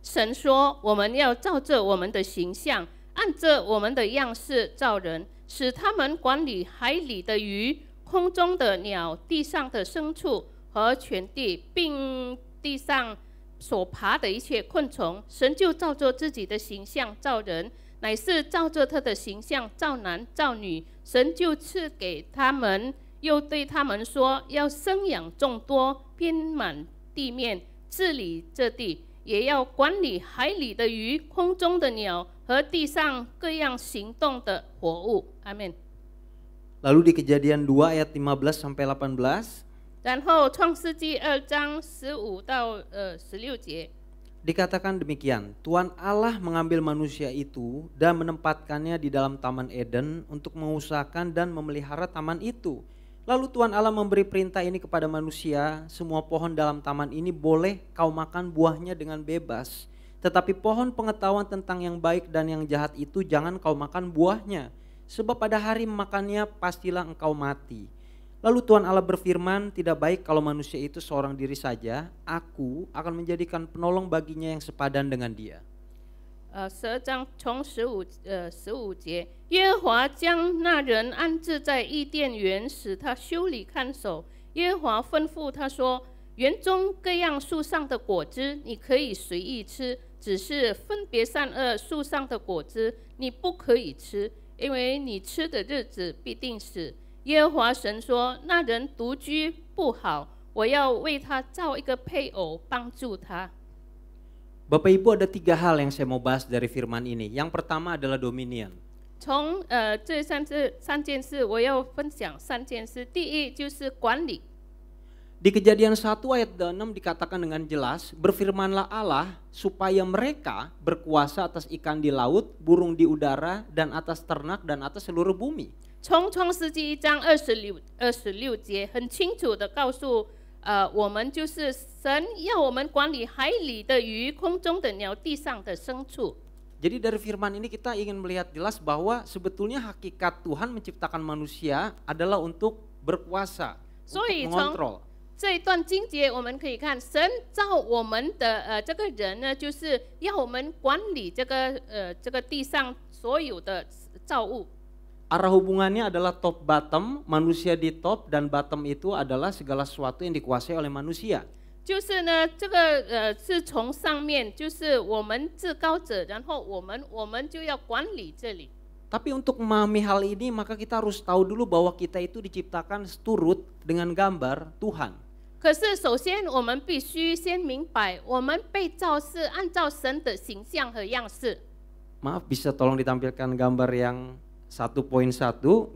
神说：“我们要照着我们的形象，按着我们的样式造人，使他们管理海里的鱼、空中的鸟、地上的牲畜和全地，并地上所爬的一切昆虫。神就照着自己的形象造人，乃是照着他的形象造男造女。神就赐给他们，又对他们说：要生养众多，遍满地面，治理这地。” 也要管理海里的鱼、空中的鸟和地上各样行动的活物。阿门。 Lalu di Kejadian 2 ayat 15 sampai 18. 然后创世纪2章15到16节 dikatakan demikian, Tuhan Allah mengambil manusia itu dan menempatkannya di dalam Taman Eden untuk mengusahakan dan memelihara taman itu. Lalu Tuhan Allah memberi perintah ini kepada manusia, semua pohon dalam taman ini boleh kau makan buahnya dengan bebas. Tetapi pohon pengetahuan tentang yang baik dan yang jahat itu jangan kau makan buahnya. Sebab pada hari memakannya pastilah engkau mati. Lalu Tuhan Allah berfirman, tidak baik kalau manusia itu seorang diri saja, aku akan menjadikan penolong baginya yang sepadan dengan dia. 12章从15节，耶和华将那人安置在伊甸园，使他修理看守。耶和华吩咐他说：园中各样树上的果子你可以随意吃，只是分别善恶树上的果子你不可以吃，因为你吃的日子必定死。耶和华神说：那人独居不好，我要为他造一个配偶帮助他。 Bapak Ibu, ada 3 hal yang saya mau bahas dari firman ini. Yang pertama adalah dominion. 从这三件事，我要分享3件事。第一就是管理。 Di Kejadian 1 ayat 6 dikatakan dengan jelas, berfirmanlah Allah supaya mereka berkuasa atas ikan di laut, burung di udara, dan atas ternak dan atas seluruh bumi. 从创世纪1章26节，很清楚的告诉。 我们就是神要我们管理海里的鱼、空中的鸟、地上的牲畜。 Jadi dari firman ini kita ingin melihat jelas bahwa sebetulnya hakikat Tuhan menciptakan manusia adalah untuk berkuasa, untuk mengontrol. 这一段经节我们可以看，神造我们的这个人呢，就是要我们管理这个地上所有的造物。 Arah hubungannya adalah top bottom, manusia di top dan bottom itu adalah segala sesuatu yang dikuasai oleh manusia. 就是呢，这个是从上面，就是我们至高者，然后我们就要管理这里。 Tapi untuk memahami hal ini maka kita harus tahu dulu bahwa kita itu diciptakan seturut dengan gambar Tuhan. 可是首先我们必须先明白，我们被造是按照神的形象和样式。 Maaf, bisa tolong ditampilkan gambar yang 1.1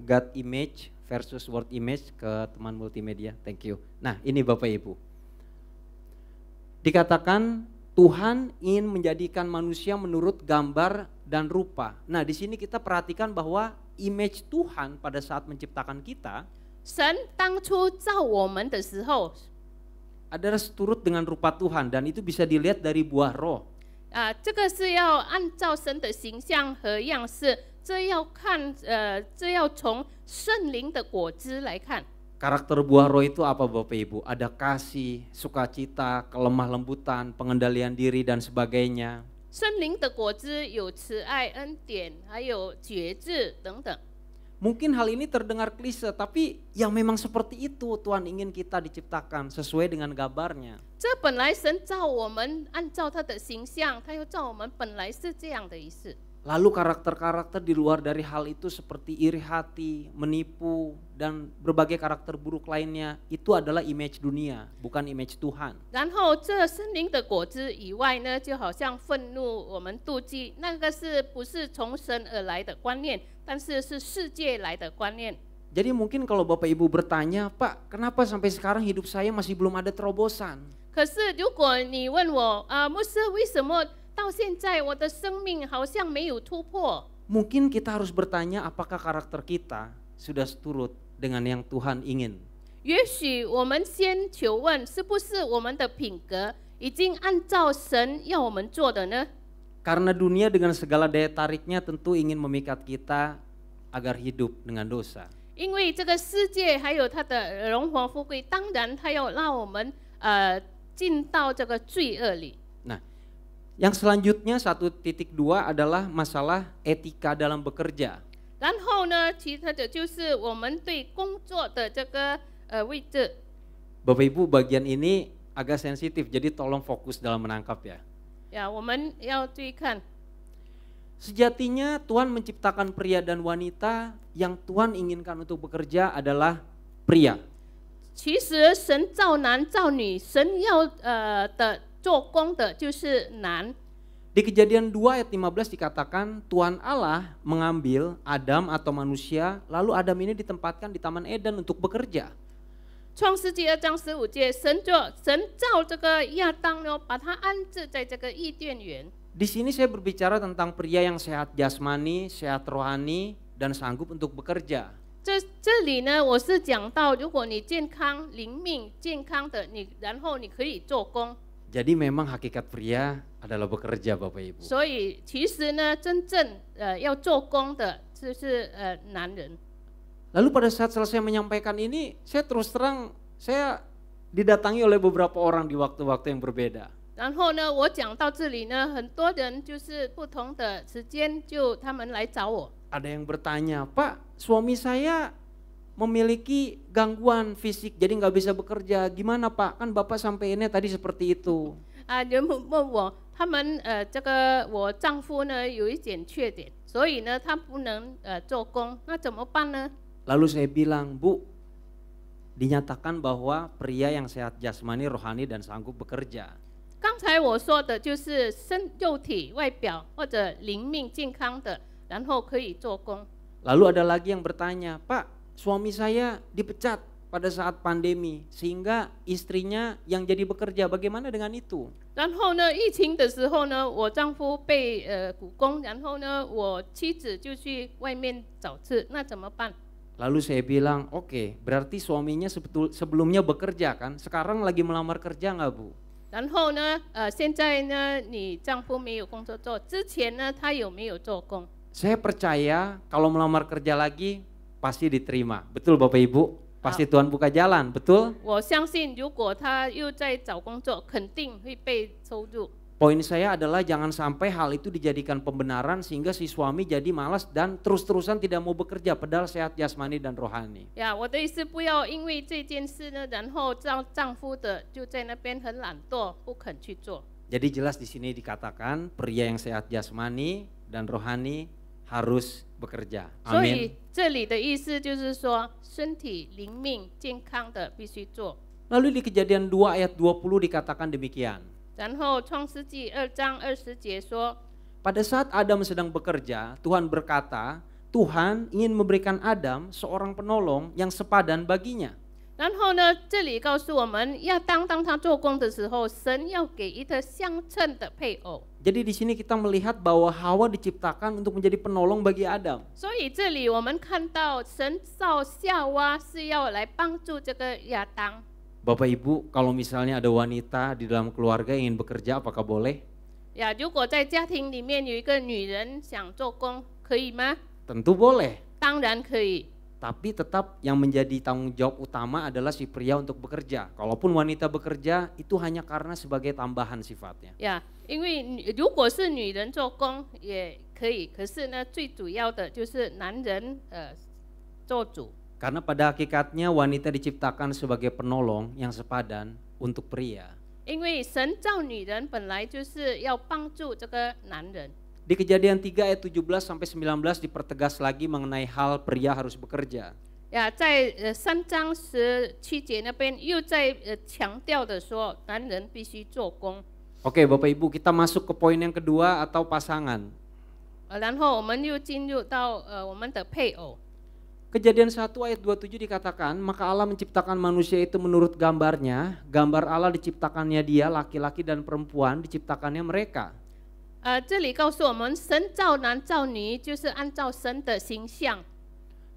God image versus word image ke teman multimedia. Thank you. Nah, ini Bapak Ibu. Dikatakan Tuhan ingin menjadikan manusia menurut gambar dan rupa. Nah, di sini kita perhatikan bahwa image Tuhan pada saat menciptakan kita 神当初造我们的时候 adalah seturut dengan rupa Tuhan dan itu bisa dilihat dari buah roh. 这个是要按照神的形象和样式。 这要从圣灵的果子来看。 Karakter buah roh itu apa Bapak Ibu? Ada kasih, sukacita, kelemah lembutan, pengendalian diri dan sebagainya. 圣灵的果子有慈爱、恩典，还有节制等等。 Mungkin hal ini terdengar klise, tapi yang memang seperti itu Tuhan ingin kita diciptakan sesuai dengan gambarnya. 这本来神造我们，按照他的形象，他又造我们，本来是这样的意思。 Lalu karakter-karakter di luar dari hal itu seperti iri hati, menipu, dan berbagai karakter buruk lainnya itu adalah image dunia, bukan image Tuhan. 然后这圣灵的果子以外呢，就好像愤怒、我们妒忌，那个是不是从神而来的观念，但是是世界来的观念。 Jadi mungkin kalau Bapak Ibu bertanya, Pak, kenapa sampai sekarang hidup saya masih belum ada terobosan? 可是如果你问我，牧师，为什么？ 到现在我的生命好像没有突破。 Mungkin kita harus bertanya apakah karakter kita sudah seturut dengan yang Tuhan ingin. 也许我们先求问，是不是我们的品格已经按照神要我们做的呢？ Karena dunia dengan segala daya tariknya tentu ingin memikat kita agar hidup dengan dosa. 因为这个世界还有它的荣华富贵，当然它要让我们进到这个罪恶里。 Nah, yang selanjutnya 1.2 adalah masalah etika dalam bekerja. 然后呢，其他的就是我们对工作的这个位置。 Bapak Ibu, bagian ini agak sensitif, jadi tolong fokus dalam menangkap ya. 呀，我们要注意看。 Sejatinya Tuhan menciptakan pria dan wanita, yang Tuhan inginkan untuk bekerja adalah pria. 其实神造男造女，神要的做工的就是男。 Di Kejadian 2 ayat 15 dikatakan Tuhan Allah mengambil Adam atau manusia, lalu Adam ini ditempatkan di Taman Eden untuk bekerja. 创世纪2章15节，神造这个亚当呢，把他安置在这个伊甸园。 Di sini saya berbicara tentang pria yang sehat jasmani, sehat rohani, dan sanggup untuk bekerja. 这里呢，我是讲到，如果你健康、灵命健康的，然后你可以做工。 Jadi memang hakikat pria adalah bekerja, Bapak Ibu. 所以其实呢，真正要做工的就是男人。 Lalu pada saat selesai menyampaikan ini, saya terus terang saya didatangi oleh beberapa orang di waktu-waktu yang berbeda. 然后呢，我讲到这里呢，很多人就是不同的时间，就他们来找我。 Ada yang bertanya, Pak, suami saya memiliki gangguan fisik jadi nggak bisa bekerja. Gimana Pak? Kan Bapak sampainya tadi seperti itu. 人问我，他们这个我丈夫呢有一点缺点，所以呢他不能做工，那怎么办呢？ Lalu saya bilang, Bu, dinyatakan bahwa pria yang sehat jasmani, rohani, dan sanggup bekerja. 刚才我说的就是肉体外表或者灵命健康的，然后可以做工。 Lalu ada lagi yang bertanya, Pak, suami saya dipecat pada saat pandemi sehingga istrinya yang jadi bekerja, bagaimana dengan itu? 然后呢，疫情的时候呢，我丈夫被雇工，然后呢，我妻子就去外面找吃，那怎么办？ Lalu saya bilang, oke, berarti suaminya sebelumnya bekerja kan? Sekarang lagi melamar kerja nggak Bu? 然后呢，现在呢，你丈夫没有工作做，之前呢，他有没有做工？ Saya percaya kalau melamar kerja lagi pasti diterima, betul Bapak Ibu? Pasti Tuhan buka jalan, betul? 我相信，如果他又在找工作，肯定会被收入。 Poin saya adalah jangan sampai hal itu dijadikan pembenaran sehingga si suami jadi malas dan terus-terusan tidak mau bekerja padahal sehat jasmani dan rohani. 呀，我的意思不要因为这件事呢，然后丈夫的就在那边很懒惰，不肯去做。 Jadi jelas di sini dikatakan pria yang sehat jasmani dan rohani harus bekerja. 所 Amin. 以这里的意思就是说，身体、灵命健康的必须做。 Lalu di Kejadian 2 ayat 20 dikatakan demikian. 然后创世纪2章20节说， Pada saat Adam sedang bekerja, Tuhan berkata, Tuhan ingin memberikan Adam seorang penolong yang sepadan baginya. 然后呢，这里告诉我们，当他做工的时候，神要给一个相称的配偶。 Jadi di sini kita melihat bahwa Hawa diciptakan untuk menjadi penolong bagi Adam. 所以这里我们看到，神造夏娃是要来帮助这个亚当。 Bapak Ibu, kalau misalnya ada wanita di dalam keluarga yang ingin bekerja, apakah boleh? 呀，如果在家庭里面有一个女人想做工，可以吗？ Tentu boleh. 当然可以。 Tapi tetap yang menjadi tanggung jawab utama adalah si pria untuk bekerja. Kalaupun wanita bekerja, itu hanya karena sebagai tambahan sifatnya. 呀，因为如果是女人做工也可以，可是呢，最主要的就是男人做主。 Karena pada hakikatnya wanita diciptakan sebagai penolong yang sepadan untuk pria. 因为神造女人本来就是要帮助这个男人。 Di Kejadian 3 ayat 17 sampai 19 dipertegas lagi mengenai hal pria harus bekerja. 呀，在3章17节那边又在强调的说，男人必须做工。 Oke Bapak Ibu, kita masuk ke poin yang kedua atau pasangan. 然后我们又进入到我们的配偶。 Kejadian 1 ayat 27 dikatakan, maka Allah menciptakan manusia itu menurut gambarnya, gambar Allah diciptakannya dia, laki-laki dan perempuan diciptakannya mereka. 这里告诉我们，神造男造女就是按照神的形象。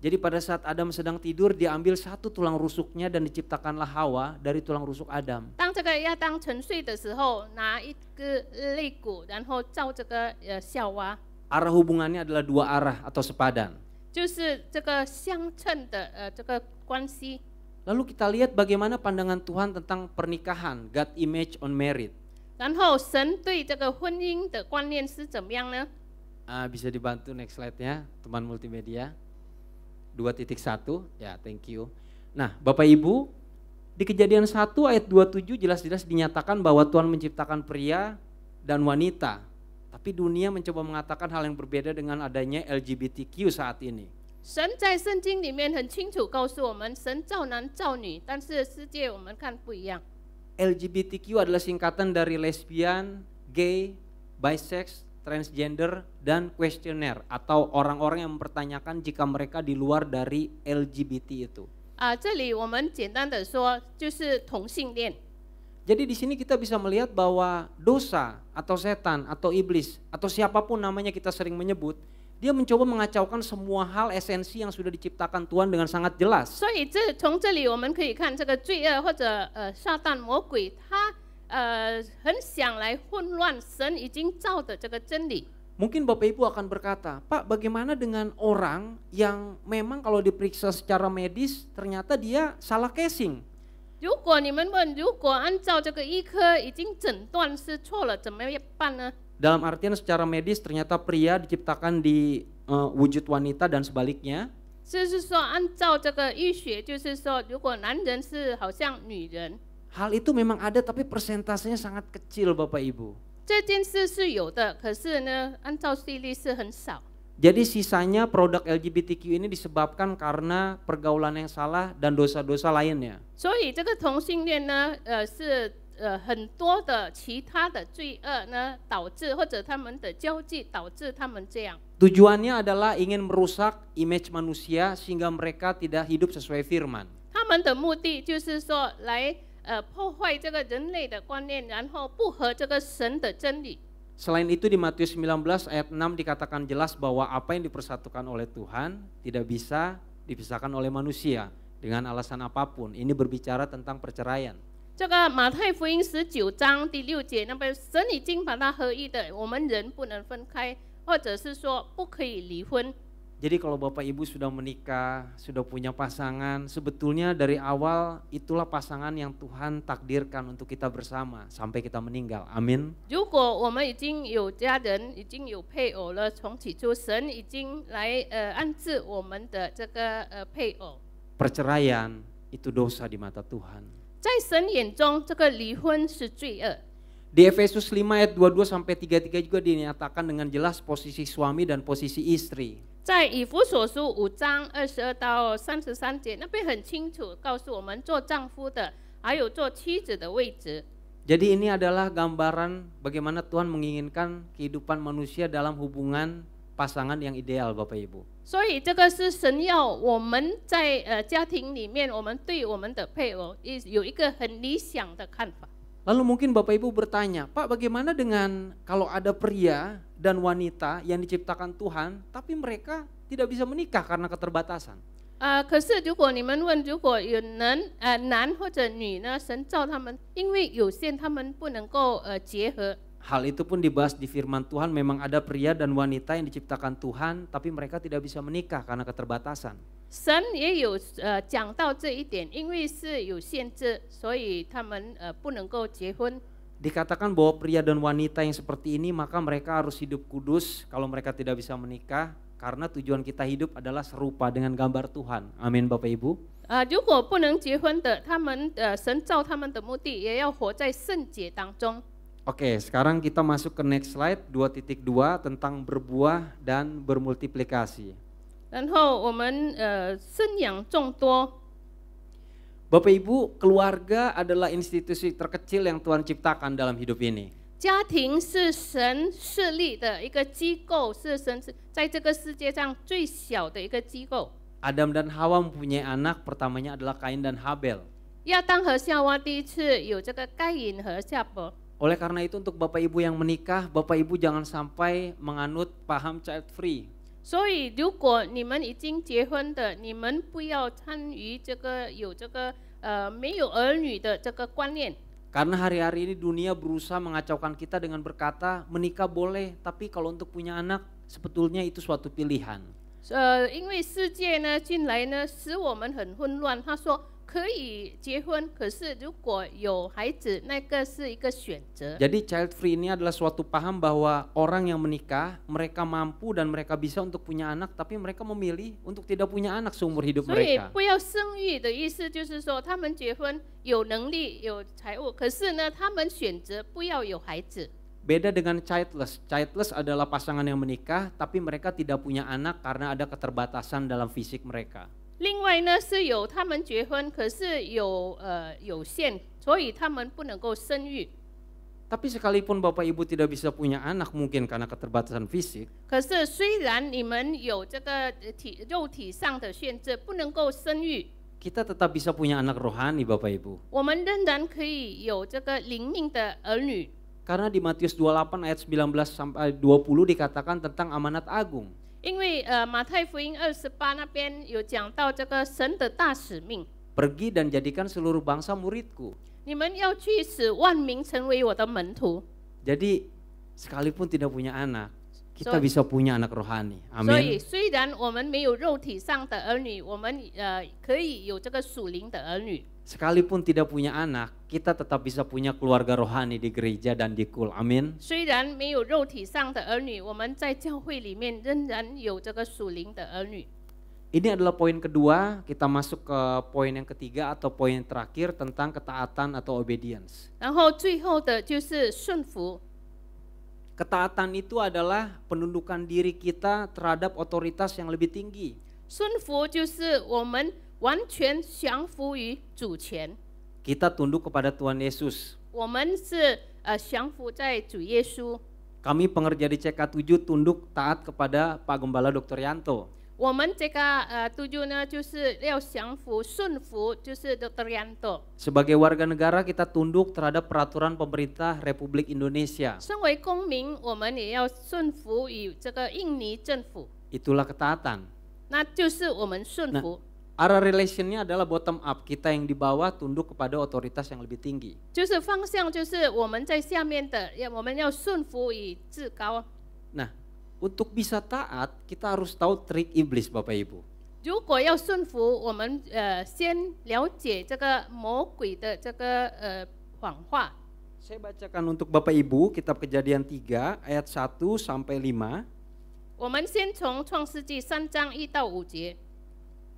Jadi pada saat Adam sedang tidur, diambil satu tulang rusuknya dan diciptakanlah Hawa dari tulang rusuk Adam. 当这个亚当沉睡的时候，拿一个肋骨，然后照这个夏娃， Arah hubungannya adalah dua arah atau sepadan. 就是这个相称的这个关系。 Lalu kita lihat bagaimana pandangan Tuhan tentang pernikahan, God image on marriage. 然后神对这个婚姻的观念是怎么样呢？ Bisa dibantu next slide-nya, teman multimedia. 2.1, ya thank you. Nah Bapak Ibu, di Kejadian 1 ayat 27 jelas-jelas dinyatakan bahwa Tuhan menciptakan pria dan wanita. Tapi dunia mencoba mengatakan hal yang berbeda dengan adanya LGBTQ saat ini. 神在圣经里面很清楚告诉我们，神造男造女，但是世界我们看不一样。 LGBTQ adalah singkatan dari lesbian, gay, bisex, transgender, dan questioner atau orang-orang yang mempertanyakan jika mereka di luar dari LGBT itu. 这里我们简单的说，就是同性恋。 Jadi di sini kita bisa melihat bahwa dosa atau setan atau iblis atau siapapun namanya kita sering menyebut, dia mencoba mengacaukan semua hal esensi yang sudah diciptakan Tuhan dengan sangat jelas. 所以从这里我们可以看这个罪恶或者撒旦魔鬼，他很想来混乱神已经造的这个真理。 Mungkin Bapak Ibu akan berkata, Pak bagaimana dengan orang yang memang kalau diperiksa secara medis ternyata dia salah casing. 如果你们问，如果按照这个医科已经诊断是错了，怎么办呢？ Dalam artian secara medis ternyata pria diciptakan di wujud wanita dan sebaliknya. 就是说，按照这个医学，就是说，如果男人是好像女人， Hal itu memang ada tapi persentasenya sangat kecil Bapak Ibu. 这件事是有的，可是呢，按照比例是很少。 Jadi sisanya produk LGBTQ ini disebabkan karena pergaulan yang salah dan dosa-dosa lainnya. 所以这个同性恋呢，是很多的其他的罪恶呢导致，或者他们的交际导致他们这样。 Tujuannya adalah ingin merusak image manusia sehingga mereka tidak hidup sesuai firman. 他们的目的就是说来破坏这个人类的观念，然后不合这个神的真理。 Selain itu di Matius 19 ayat 6 dikatakan jelas bahwa apa yang dipersatukan oleh Tuhan tidak bisa dipisahkan oleh manusia dengan alasan apapun. Ini berbicara tentang perceraian. 这个马太福音19章第6节，那么神已经把它合一的，我们人不能分开，或者是说不可以离婚。 Jadi kalau Bapak Ibu sudah menikah, sudah punya pasangan, sebetulnya dari awal itulah pasangan yang Tuhan takdirkan untuk kita bersama sampai kita meninggal. Amin. 如果我们已经有家人，已经有配偶了，从起初神已经来安置我们的这个配偶。 Perceraian itu dosa di mata Tuhan. 在神眼中，这个离婚是罪恶。 Di Efesus 5 ayat 22 sampai 33 juga dinyatakan dengan jelas posisi suami dan posisi istri. 在以弗所书5章22到33节，那边很清楚告诉我们做丈夫的，还有做妻子的位置。 Jadi ini adalah gambaran bagaimana Tuhan menginginkan kehidupan manusia dalam hubungan pasangan yang ideal Bapak Ibu. 所以这个是神要我们在家庭里面，我们对我们的配偶有一个很理想的看法。 Lalu mungkin Bapak Ibu bertanya, Pak bagaimana dengan kalau ada pria dan wanita yang diciptakan Tuhan tapi mereka tidak bisa menikah karena keterbatasan? 可是如果你们问，如果有男或者女呢，神造他们，因为有限，他们不能够结合。 Hal itu pun dibahas di firman Tuhan, memang ada pria dan wanita yang diciptakan Tuhan tapi mereka tidak bisa menikah karena keterbatasan. 神也有讲到这一点，因为是有限制，所以他们不能够结婚。 Dikatakan bahwa pria dan wanita yang seperti ini maka mereka harus hidup kudus kalau mereka tidak bisa menikah karena tujuan kita hidup adalah serupa dengan gambar Tuhan. Amin Bapak Ibu. 如果不能结婚的，他们神造他们的目的也要活在圣洁当中。 Oke, sekarang kita masuk ke next slide 2.2 tentang berbuah dan bermultiplikasi. 然后我们生养众多。 Bapak Ibu, keluarga adalah institusi terkecil yang Tuhan ciptakan dalam hidup ini. 家庭是神设立的一个机构，是神在这个世界上最小的一个机构。 Adam dan Hawa mempunyai anak, pertamanya adalah Kain dan Habel. 亚当和夏娃第一次有这个该隐和夏伯。 Oleh karena itu untuk Bapak Ibu yang menikah, Bapak Ibu jangan sampai menganut paham child free. 所以，如果你们已经结婚的，你们不要参与这个有这个没有儿女的这个观念。 Karena hari-hari ini dunia berusaha mengacaukan kita dengan berkata menikah boleh, tapi kalau untuk punya anak sebetulnya itu suatu pilihan. 因为世界呢进来呢，使我们很混乱。他说可以结婚，可是如果有孩子，那个是一个选择。 Jadi child free ini adalah suatu paham bahwa orang yang menikah mereka mampu dan mereka bisa untuk punya anak, tapi mereka memilih untuk tidak punya anak seumur hidup 所以 mereka. 不要生育的意思就是说，他们结婚有能力有财务，可是呢，他们选择不要有孩子。 Beda dengan childless. Childless adalah pasangan yang menikah tapi mereka tidak punya anak karena ada keterbatasan dalam fisik mereka. 另外呢，是有他们结婚，可是有限，所以他们不能够生育。 Tapi sekalipun Bapak Ibu tidak bisa punya anak mungkin karena keterbatasan fisik, 可是虽然你们有这个肉体上的限制，不能够生育， kita tetap bisa punya anak rohani Bapak Ibu. 我们仍然可以有这个灵命的儿女。 Karena di Matius 28 ayat 19 sampai 20 dikatakan tentang amanat agung. 因为马太福音28那边有讲到这个神的大使命， Pergi dan jadikan seluruh bangsa muridku. 你们要去使万民成为我的门徒。 Jadi sekalipun tidak punya anak, kita So- bisa punya anak rohani. 所以 Amin. 虽然我们没有肉体上的儿女，我们可以有这个属灵的儿女。 Sekalipun tidak punya anak, kita tetap bisa punya keluarga rohani di gereja dan di kul. Amin. 虽然没有肉体上的儿女，我们在教会里面仍然有这个属灵的儿女。 Ini adalah poin kedua, kita masuk ke poin yang ketiga atau poin yang terakhir tentang ketaatan atau obedience. 然后最后的就是顺服。 Ketaatan itu adalah penundukan diri kita terhadap otoritas yang lebih tinggi. 顺服就是我们完全降服于主权， Kita tunduk kepada Tuhan Yesus. 我们是降服在主耶稣。 Kami pengerja di CK7 tunduk taat kepada Pak Gembala Dr. Yanto. 我们这个tujuh呢，就是要降服、顺服，就是 Dr. Yanto。 Sebagai warga negara kita tunduk terhadap peraturan pemerintah Republik Indonesia. 身为公民，我们也要顺服于这个印尼政府， Itulah ketaatan. 那就是我们顺服。 Arah relationnya adalah bottom up, kita yang di bawah tunduk kepada otoritas yang lebih tinggi. 就是方向，就是我们在下面的，我们要顺服于至高。 Nah, untuk bisa taat kita harus tahu trik iblis Bapak Ibu. 如果要顺服，我们先了解这个魔鬼的这个谎话。 Saya bacakan untuk Bapak Ibu kitab Kejadian 3 ayat 1 sampai 5. 我们先从创世纪3章1到5节。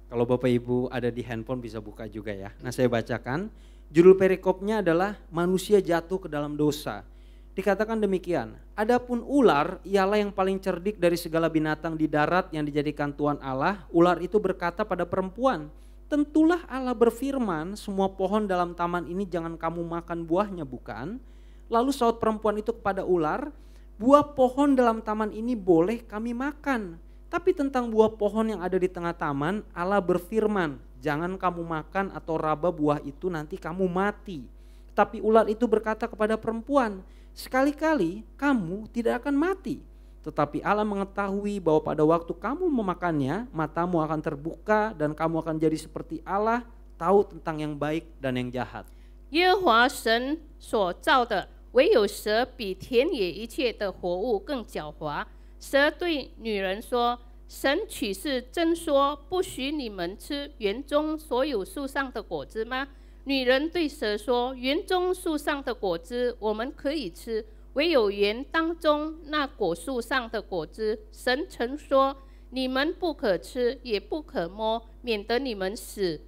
Kalau Bapak Ibu ada di handphone bisa buka juga ya. Nah, saya bacakan. Judul perikopnya adalah manusia jatuh ke dalam dosa. Dikatakan demikian, adapun ular ialah yang paling cerdik dari segala binatang di darat yang dijadikan Tuhan Allah. Ular itu berkata pada perempuan, tentulah Allah berfirman, semua pohon dalam taman ini jangan kamu makan buahnya, bukan? Lalu saut perempuan itu kepada ular, buah pohon dalam taman ini boleh kami makan. Tapi tentang buah pohon yang ada di tengah taman, Allah berfirman, jangan kamu makan atau raba buah itu nanti kamu mati. Tapi ular itu berkata kepada perempuan, sekali-kali kamu tidak akan mati. Tetapi Allah mengetahui bahwa pada waktu kamu memakannya, matamu akan terbuka dan kamu akan jadi seperti Allah, tahu tentang yang baik dan yang jahat. 耶和华神所造的，唯有蛇比田野一切的活物更狡猾。蛇对女人说：“神岂是真说不许你们吃园中所有树上的果子吗？”女人对蛇说：“园中树上的果子我们可以吃，唯有园当中那果树上的果子，神曾说你们不可吃，也不可摸，免得你们死。”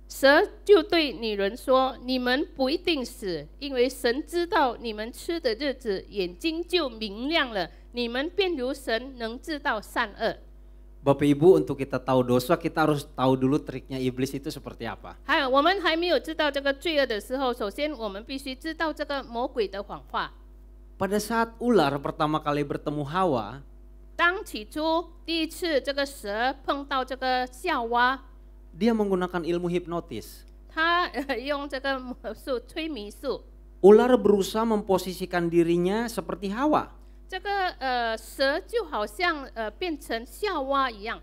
蛇就对女人说：“你们不一定死，因为神知道你们吃的日子，眼睛就明亮了，你们便如神能知道善恶。” Bapak Ibu, untuk kita tahu dosa kita harus tahu dulu triknya iblis itu seperti apa. 还有，我们还没有知道这个罪恶的时候，首先我们必须知道这个魔鬼的谎话。 Pada saat ular pertama kali bertemu Hawa, 当起初第一次这个蛇碰到这个夏娃， dia menggunakan ilmu hipnotis. 他用这个魔术催迷术， Ular berusaha memposisikan dirinya seperti Hawa. 这个蛇就好像变成夏娃一样，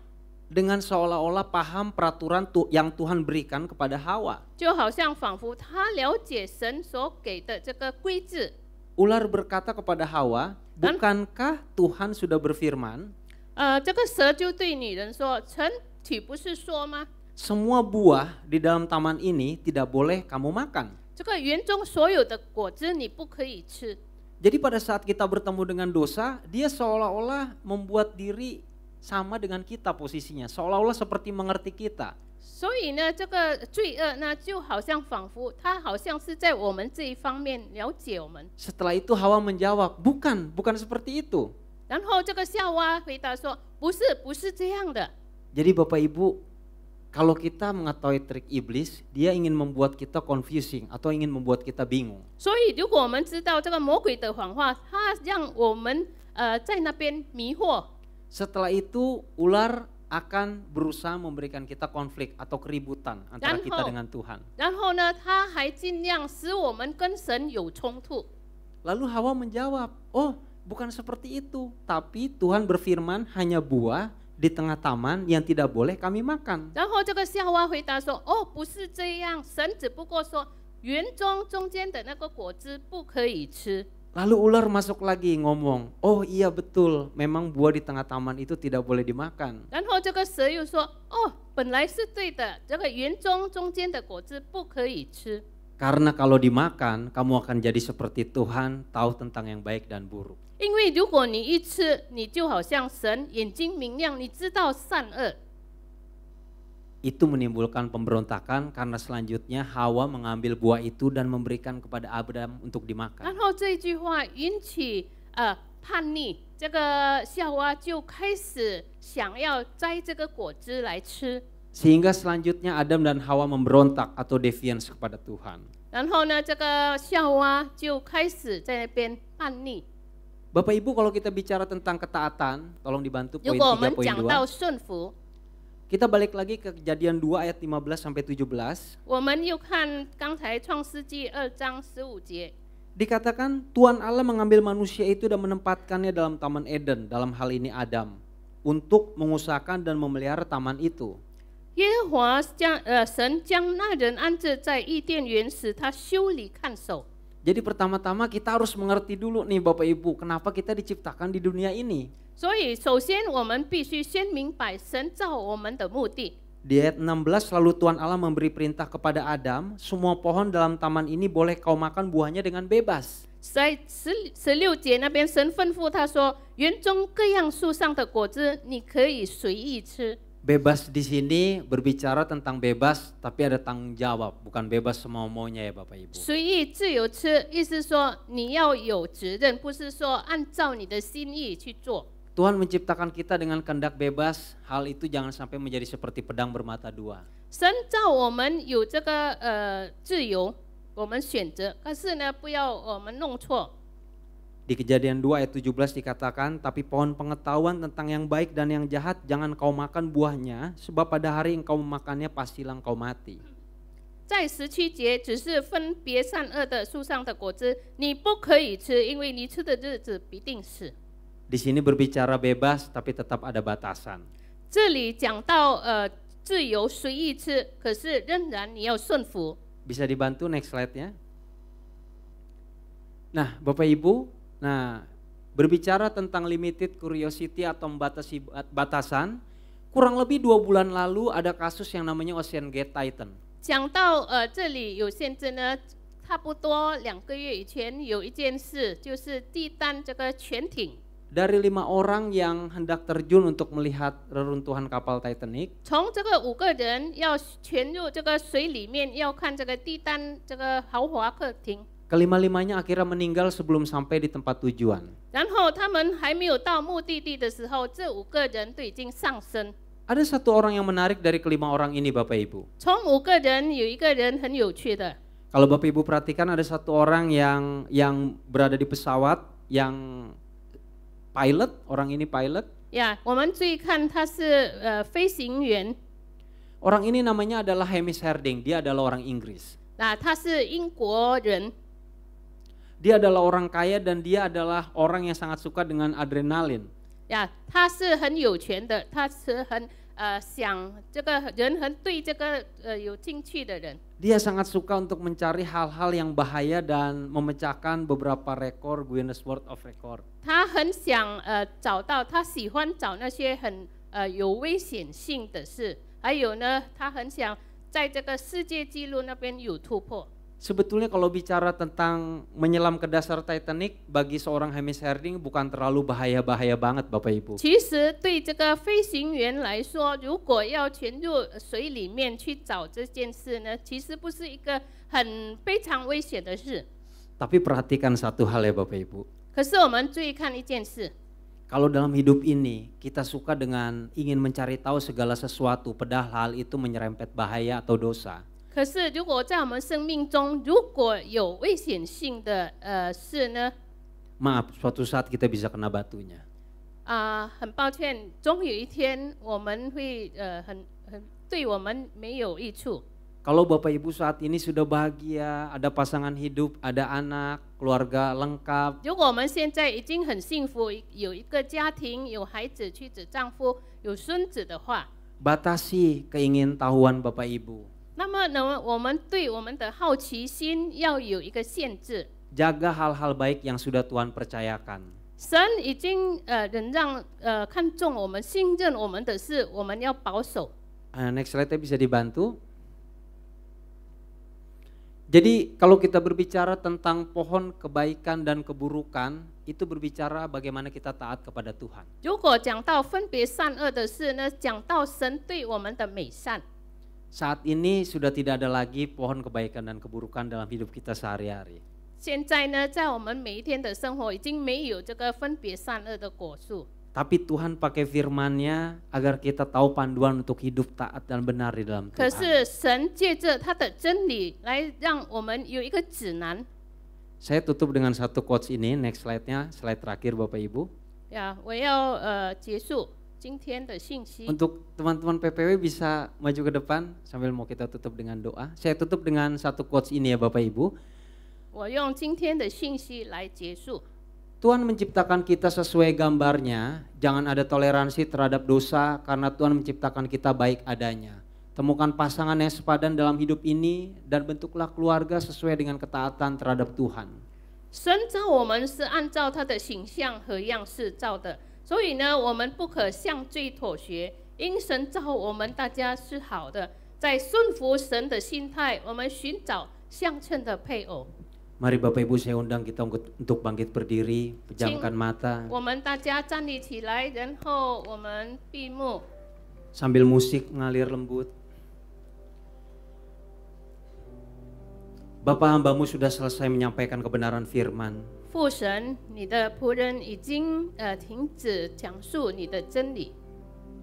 dengan seolah-olah paham peraturan yang Tuhan berikan kepada Hawa. 就好像仿佛他了解神所给的这个规制。 Ular berkata kepada Hawa, bukankah Tuhan sudah berfirman, 这个蛇就对女人说：“神岂不是说吗？ semua buah di dalam taman ini tidak boleh kamu makan. 这个园中所有的果子你不可以吃。” Jadi pada saat kita bertemu dengan dosa, dia seolah-olah membuat diri sama dengan kita posisinya, seolah-olah seperti mengerti kita. 所以呢，这个罪恶呢，就好像仿佛他好像是在我们这一方面了解我们。 Setelah itu Hawa menjawab, bukan seperti itu. 然后这个夏娃回答说：“不是，不是这样的。” Jadi Bapak Ibu, kalau kita mengetahui trik iblis, dia ingin membuat kita confusing atau ingin membuat kita bingung. 所以，如果我们知道这个魔鬼的谎话，他让我们在那边迷惑。 Setelah itu ular akan berusaha memberikan kita konflik atau keributan antara kita dengan Tuhan. 然后呢，他还尽量使我们跟神有冲突。 Lalu Hawa menjawab, oh bukan seperti itu, tapi Tuhan berfirman hanya buah di tengah taman yang tidak boleh kami makan. 然后这个夏娃回答说：“哦，不是这样，神只不过说园中间的那个果子不可以吃。” Lalu ular masuk lagi ngomong, oh iya betul, memang buah di tengah taman itu tidak boleh dimakan. 然后这个蛇又说：“哦，本来是对的，这个园中间的果子不可以吃。” Karena kalau dimakan, kamu akan jadi seperti Tuhan, tahu tentang yang baik dan buruk. 因为如果你一吃，你就好像神，眼睛明亮，你知道善恶。 Itu menimbulkan pemberontakan karena selanjutnya Hawa mengambil buah itu dan memberikan kepada Adam untuk 然 dimakan. 后这句话引起叛逆，这个夏娃就开始想要摘这个果子来吃。 Sehingga selanjutnya Adam dan Hawa memberontak atau defiance kepada Tuhan. 然后呢，这个夏娃就开始在那边叛逆。 Bapak Ibu, kalau kita bicara tentang ketaatan, tolong dibantu 如 poin 果我们讲到 3.2. 顺服， Kita balik lagi ke Kejadian 2 ayat 15 sampai 17. 我们又看刚才创世纪2章15节， Dikatakan Tuhan Allah mengambil manusia itu dan menempatkannya dalam Taman Eden, dalam hal ini Adam, untuk mengusahakan dan memelihara taman itu. 耶和华神将那人安置在伊甸园，使他修理看守。 Jadi pertama-tama kita harus mengerti dulu nih Bapak Ibu, kenapa kita diciptakan di dunia ini. 所以，首先我们必须先明白神造我们的目的。 Di ayat 16 lalu Tuhan Allah memberi perintah kepada Adam, semua pohon dalam taman ini boleh kau makan buahnya dengan bebas. 在16节那边，神吩咐他说：“园中各样树上的果子，你可以随意吃。” Bebas di sini berbicara tentang bebas, tapi ada tanggung jawab, bukan bebas semau-maunya ya Bapak Ibu. 随意自由吃，意思说你要有责任，不是说按照你的心意去做。 Tuhan menciptakan kita dengan kehendak bebas, hal itu jangan sampai menjadi seperti pedang bermata dua. 神造我们有这个自由，我们选择，可是呢，不要我们弄错。 Di Kejadian 2 ayat 17 dikatakan, tapi pohon pengetahuan tentang yang baik dan yang jahat jangan kau makan buahnya, sebab pada hari engkau memakannya pastilah engkau mati. 在17节，只是分别善恶的树上的果子，你不可以吃，因为你吃的日子必定死。 Di sini berbicara bebas, tapi tetap ada batasan. 这里讲到自由随意吃，可是仍然你要顺服。 Bisa dibantu next slide-nya? Nah, Bapak Ibu, berbicara tentang limited curiosity atau membatasi batasan, kurang lebih 2 bulan lalu ada kasus yang namanya Ocean Gate Titan. 讲到这里有限制呢，差不多2个月以前有一件事，就是地丹这个潜艇。 Dari 5 orang yang hendak terjun untuk melihat reruntuhan kapal Titanic, 从这个5个人要潜入这个水里面，要看这个地丹这个豪华客厅。 kelima-limanya akhirnya meninggal sebelum sampai di tempat tujuan. 然后他们还没有到目的地的时候，这5个人都已经上升。 Ada 1 orang yang menarik dari kelima orang ini Bapak Ibu. 从5个人有一个人很有趣的， Kalau Bapak Ibu perhatikan ada 1 orang yang berada di pesawat yang pilot, orang ini pilot. 呀，我们注意看他是飞行员， Orang ini namanya adalah Hamish Harding, dia adalah orang Inggris. 他是英国人。Dia adalah orang kaya dan dia adalah orang yang sangat suka dengan adrenalin. 呀，他是很有钱的，他是很想这个人很对这个有兴趣的人。 Dia sangat suka untuk mencari hal-hal yang bahaya dan memecahkan beberapa rekor Guinness World of Record. 他很想找到，他喜欢找那些很有危险性的事，还有呢，他很想在这个世界纪录那边有突破。 Sebetulnya kalau bicara tentang menyelam ke dasar Titanic bagi seorang Hamish Harding bukan terlalu bahaya-bahaya banget Bapak Ibu. 其实对这个飞行员来说，如果要潜入水里面去找这件事呢，其实不是一个非常危险的事。 Tapi perhatikan satu hal ya Bapak Ibu. 可是我们注意看一件事， Kalau dalam hidup ini kita suka dengan ingin mencari tahu segala sesuatu padahal hal itu menyerempet bahaya atau dosa. 可是如果在我们生命中如果有危险性的事呢， Maaf, suatu saat kita bisa kena batunya. 很抱歉，总有一天我们会对我们没有益处。 Kalau Bapak Ibu saat ini sudah bahagia, ada pasangan hidup, ada anak, keluarga lengkap. 如果我们现在已经很幸福，有一个家庭，有孩子、妻子、丈夫，有孙子的话， Batasi keingintahuan Bapak Ibu. 那么呢，我们对我们的好奇心要有一个限制。 Jaga hal-hal baik yang sudah Tuhan percayakan. 神已经看重我们、信任我们的事，我们要保守。 Next slide bisa dibantu. Jadi kalau kita berbicara tentang pohon kebaikan dan keburukan, itu berbicara bagaimana kita taat kepada Tuhan. 如果讲到分别善恶的事呢，讲到神对我们的美善。 Saat ini sudah tidak ada lagi pohon kebaikan dan keburukan dalam hidup kita sehari-hari. 现在呢，在我们每一天的生活已经没有这个分别善恶的果树。 Tapi Tuhan pakai firman-Nya agar kita tahu panduan untuk hidup taat dan benar di dalam 可 Tuhan. 是神借着他的真理来让我们有一个指南。 Saya tutup dengan satu quotes ini, next slide-nya, slide terakhir Bapak Ibu. 呀，我要结束今天的信息。 Untuk teman-teman PPW bisa maju ke depan sambil mau kita tutup dengan doa. Saya tutup dengan satu quotes ini ya Bapak Ibu. 我用今天的信息来结束。 Tuhan menciptakan kita sesuai gambarnya, jangan ada toleransi terhadap dosa karena Tuhan menciptakan kita baik adanya. Temukan pasangan yang sepadan dalam hidup ini dan bentuklah keluarga sesuai dengan ketaatan terhadap Tuhan. 神造我们是按照他的形象和样式造的，所以呢，我们不可向罪妥协。因神造我们大家是好的，在顺服神的心态，我们寻找相称的配偶。 Mari Bapak Ibu saya undang kita untuk bangkit berdiri, pejamkan mata. 我们大家站立起来，然后我们闭目。 Sambil musik mengalir lembut. Bapak hamba-Mu sudah selesai menyampaikan kebenaran firman. 父神，你的仆人已经停止讲述你的真理。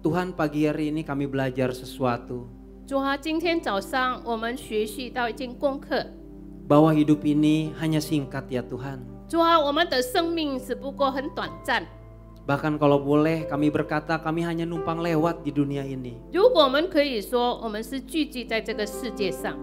Tuhan pagi hari ini kami belajar sesuatu. 主啊，今天早上我们学习到一件功课。 Bahwa hidup ini hanya singkat ya Tuhan. 主啊，我们的生命只不过很短暂。 Bahkan kalau boleh kami berkata kami hanya numpang lewat di dunia ini. 如果我们可以说，我们是聚集在这个世界上。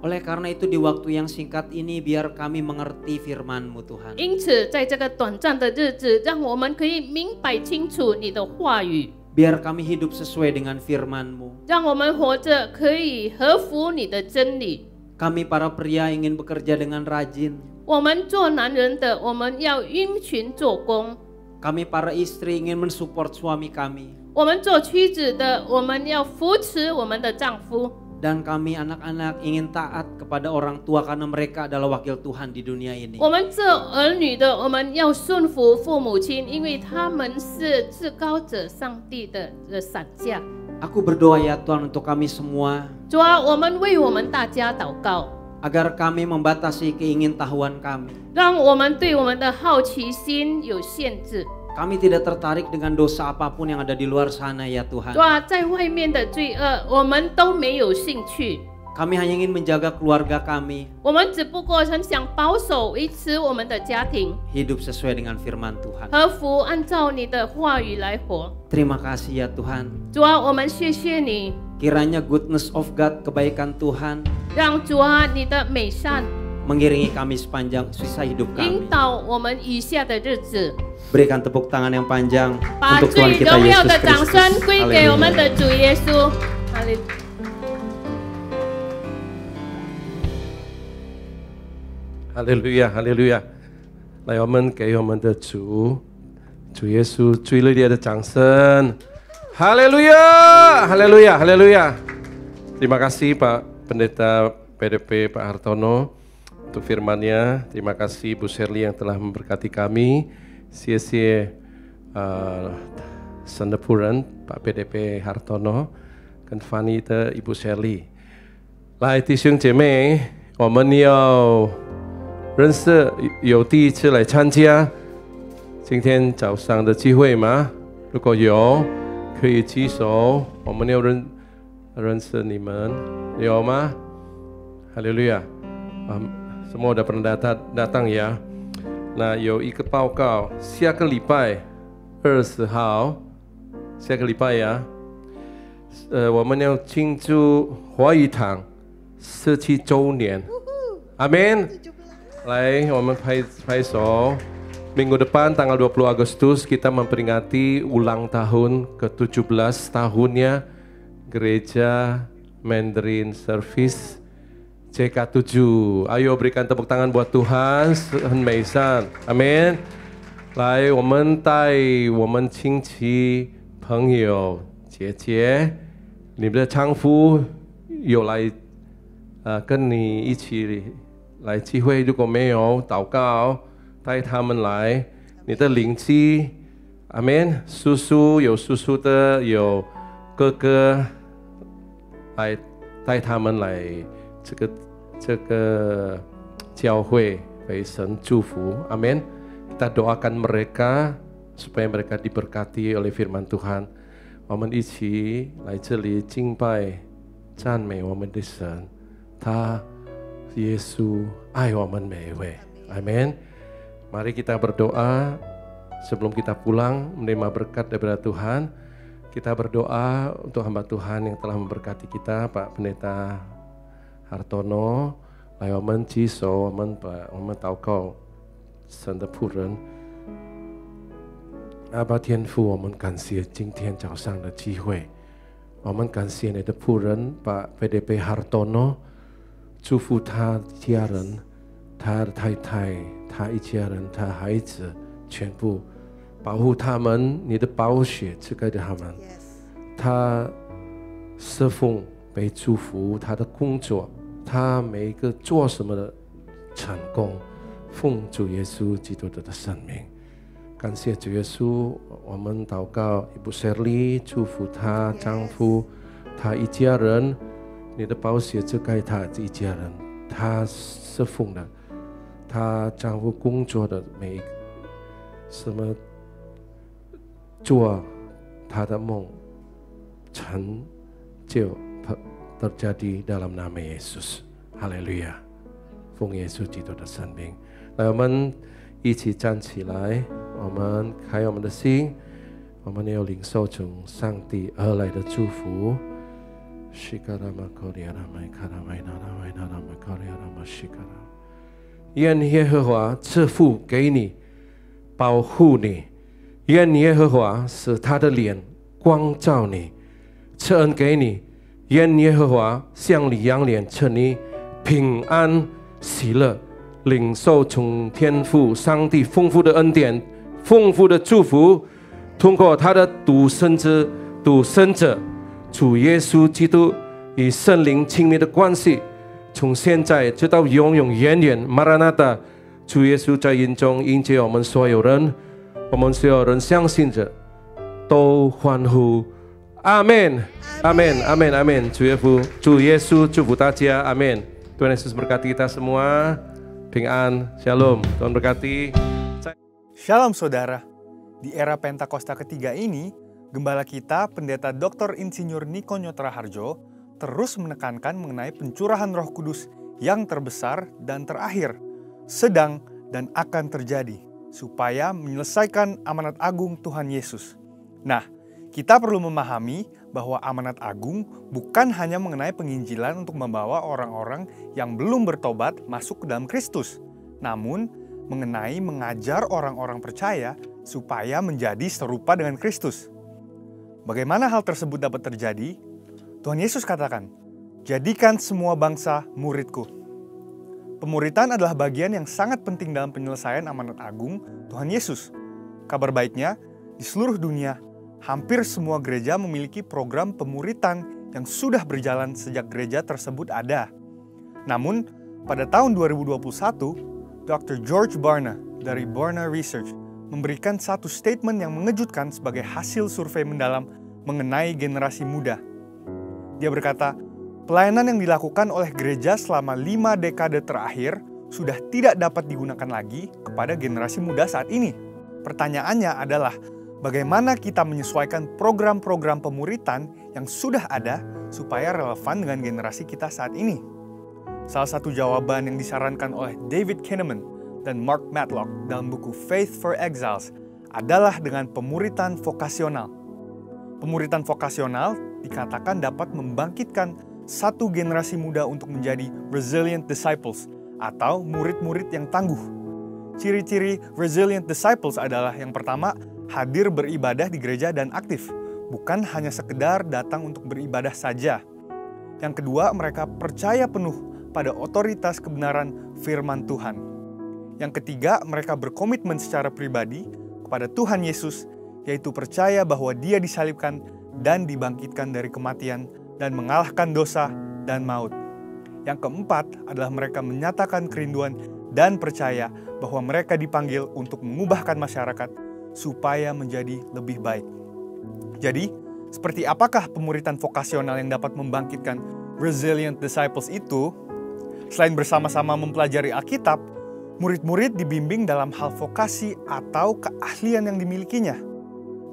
Oleh karena itu di waktu yang singkat ini biar kami mengerti firman-Mu Tuhan. 因此，在这个短暂的日子，让我们可以明白清楚你的话语， Biar kami hidup sesuai dengan firman-Mu. 让我们活着可以合乎你的真理。 Kami para pria ingin bekerja dengan rajin. 我们做男人的，我们要殷勤做工； Kami para istri ingin mensupport suami kami. 我们做妻子的，我们要扶持我们的丈夫； Dan kami anak-anak ingin taat kepada orang tua karena mereka adalah wakil Tuhan di dunia ini. 我们做儿女的，我们要顺服父母亲，因为他们是至高者上帝的闪下。 Aku berdoa ya Tuhan untuk kami semua. 主啊，我们为我们大家祷告， Agar kami membatasi keingintahuan kami. 让我们对我们的好奇心有限制。 Kami tidak tertarik dengan dosa apapun yang ada di luar sana ya Tuhan. 主啊，在外面的罪恶，我们都没有兴趣。 Kami hanya ingin menjaga keluarga kami. 我们只不过很想保守维持我们的家庭， Hidup sesuai dengan firman Tuhan. 合福按照你的话语来活。 Terima kasih ya Tuhan. 主啊，我们谢谢你， Kiranya goodness of God, kebaikan Tuhan, 让主啊你的美善 mengiringi kami sepanjang sisa hidup 引 kami. 导我们余下的日子。 Berikan tepuk tangan yang panjang 把 untuk Tuhan 最 kita 荣耀 Yesus 的掌声 Kristus. 归给我们 Haleluya. 的主耶稣。哈利。 哈利路亚，哈利路亚！来，我们给我们的主耶稣最热烈的掌声！哈利路亚，哈利路亚，哈利路亚！ Terima kasih Pak Pendeta PDP Pak Hartono untuk firman-Nya. Terima kasih Bu Shirley yang telah memberkati kami. 谢谢神的仆人 Pak PDP Hartono 跟翻译的 Ibu Shirley。来，弟兄姐妹，我们要 认识有第一次来参加今天早上的聚会吗？如果有，可以举手。我们要认识你们，有吗？哈利路亚！semua udah pernah datang ya. Nah, 有一个报告，下个礼拜20号，下个礼拜呀，我们要庆祝华语堂17周年。阿门。 来，我们拍手。Minggu depan tanggal 20 Agustus kita memperingati ulang tahun ke-17 tahunnya Gereja Mandarin Service JK7. Ayo berikan tepuk tangan buat Tuhan, 很美善，阿门。来，我们带我们亲戚、朋友、姐姐，你们的丈夫有来跟你一起 来聚会，如果没有祷告，带他们来。你的邻居，阿门。叔叔有叔叔的，有哥哥，来带他们来这个教会，被神祝福，阿门。Kita doakan mereka supaya mereka diberkati oleh firman Tuhan。我们一起来这里敬拜、赞美我们的神，他 Yesus爱我们每一位，阿门。Mari kita berdoa sebelum kita pulang menerima berkat daripada Tuhan. Kita berdoa untuk hamba Tuhan yang telah memberkati kita, Pak Pendeta Hartono. 来，我们举手，我们祷告神的仆人。阿爸天父，我们感谢今天早上的机会，我们感谢你的仆人Pak PDP Hartono。 祝福他家人，他的太太，他一家人，他孩子，全部保护他们，你的宝血赐给他们。他侍奉被祝福，他的工作，他每一个做什么的成功，奉主耶稣基督的生命。感谢主耶稣，我们祷告Ibu Shirley，祝福她丈夫，她一家人。 你的宝血遮盖他一家人，他侍奉的，他丈夫工作的每一个什么做他的梦成就 terjadi dalam nama Yesus， 哈利路亚，奉耶稣基督的生命。来，我们一起站起来，我们开我们的心，我们要领受从上帝而来的祝福。 愿耶和华赐福给你，保护你；愿耶和华使他的脸光照你，赐恩给你；愿耶和华向你扬脸，赐你平安喜乐，领受从天父上帝丰富的恩典、丰富的祝福，通过他的独生者。 主耶稣基督与圣灵亲密的关系，从现在直到永永远远。Maranatha， 主耶稣在云中迎接我们所有人，我们所有人相信着，都欢呼。阿门，阿门，阿门，阿门。主耶稣祝福大家，阿门。Tuhan Yesus berkati kita semua, 平安 ，Shalom， Tuhan berkati. Shalom saudara, di era Pentakosta ketiga ini, Gembala kita, Pendeta Dr. Insinyur Niko Nyotra Harjo, terus menekankan mengenai pencurahan Roh Kudus yang terbesar dan terakhir, sedang dan akan terjadi, supaya menyelesaikan amanat agung Tuhan Yesus. Nah, Kita perlu memahami bahwa amanat agung bukan hanya mengenai penginjilan untuk membawa orang-orang yang belum bertobat masuk ke dalam Kristus, namun mengenai mengajar orang-orang percaya supaya menjadi serupa dengan Kristus. Bagaimana hal tersebut dapat terjadi? Tuhan Yesus katakan, "Jadikan semua bangsa murid-Ku." Pemuritan adalah bagian yang sangat penting dalam penyelesaian amanat agung Tuhan Yesus. Kabar baiknya, di seluruh dunia, hampir semua gereja memiliki program pemuritan yang sudah berjalan sejak gereja tersebut ada. Namun, pada tahun 2021, Dr. George Barna dari Barna Research memberikan satu statement yang mengejutkan sebagai hasil survei mendalam mengenai generasi muda. Dia berkata, pelayanan yang dilakukan oleh gereja selama 5 dekade terakhir sudah tidak dapat digunakan lagi kepada generasi muda saat ini. Pertanyaannya adalah, bagaimana kita menyesuaikan program-program pemuritan yang sudah ada supaya relevan dengan generasi kita saat ini? Salah satu jawaban yang disarankan oleh David Kinnaman dan Mark Matlock dalam buku Faith for Exiles adalah dengan pemuritan vokasional. Pemuritan vokasional dikatakan dapat membangkitkan satu generasi muda untuk menjadi resilient disciples atau murid-murid yang tangguh. Ciri-ciri resilient disciples adalah yang pertama, hadir beribadah di gereja dan aktif, bukan hanya sekedar datang untuk beribadah saja. Yang kedua, mereka percaya penuh pada otoritas kebenaran firman Tuhan. Yang ketiga, mereka berkomitmen secara pribadi kepada Tuhan Yesus, yaitu percaya bahwa Dia disalibkan dan dibangkitkan dari kematian dan mengalahkan dosa dan maut. Yang keempat adalah mereka menyatakan kerinduan dan percaya bahwa mereka dipanggil untuk mengubahkan masyarakat supaya menjadi lebih baik. Jadi, seperti apakah pemuritan vokasional yang dapat membangkitkan resilient disciples itu? Selain bersama-sama mempelajari Alkitab, murid-murid dibimbing dalam hal vokasi atau keahlian yang dimilikinya.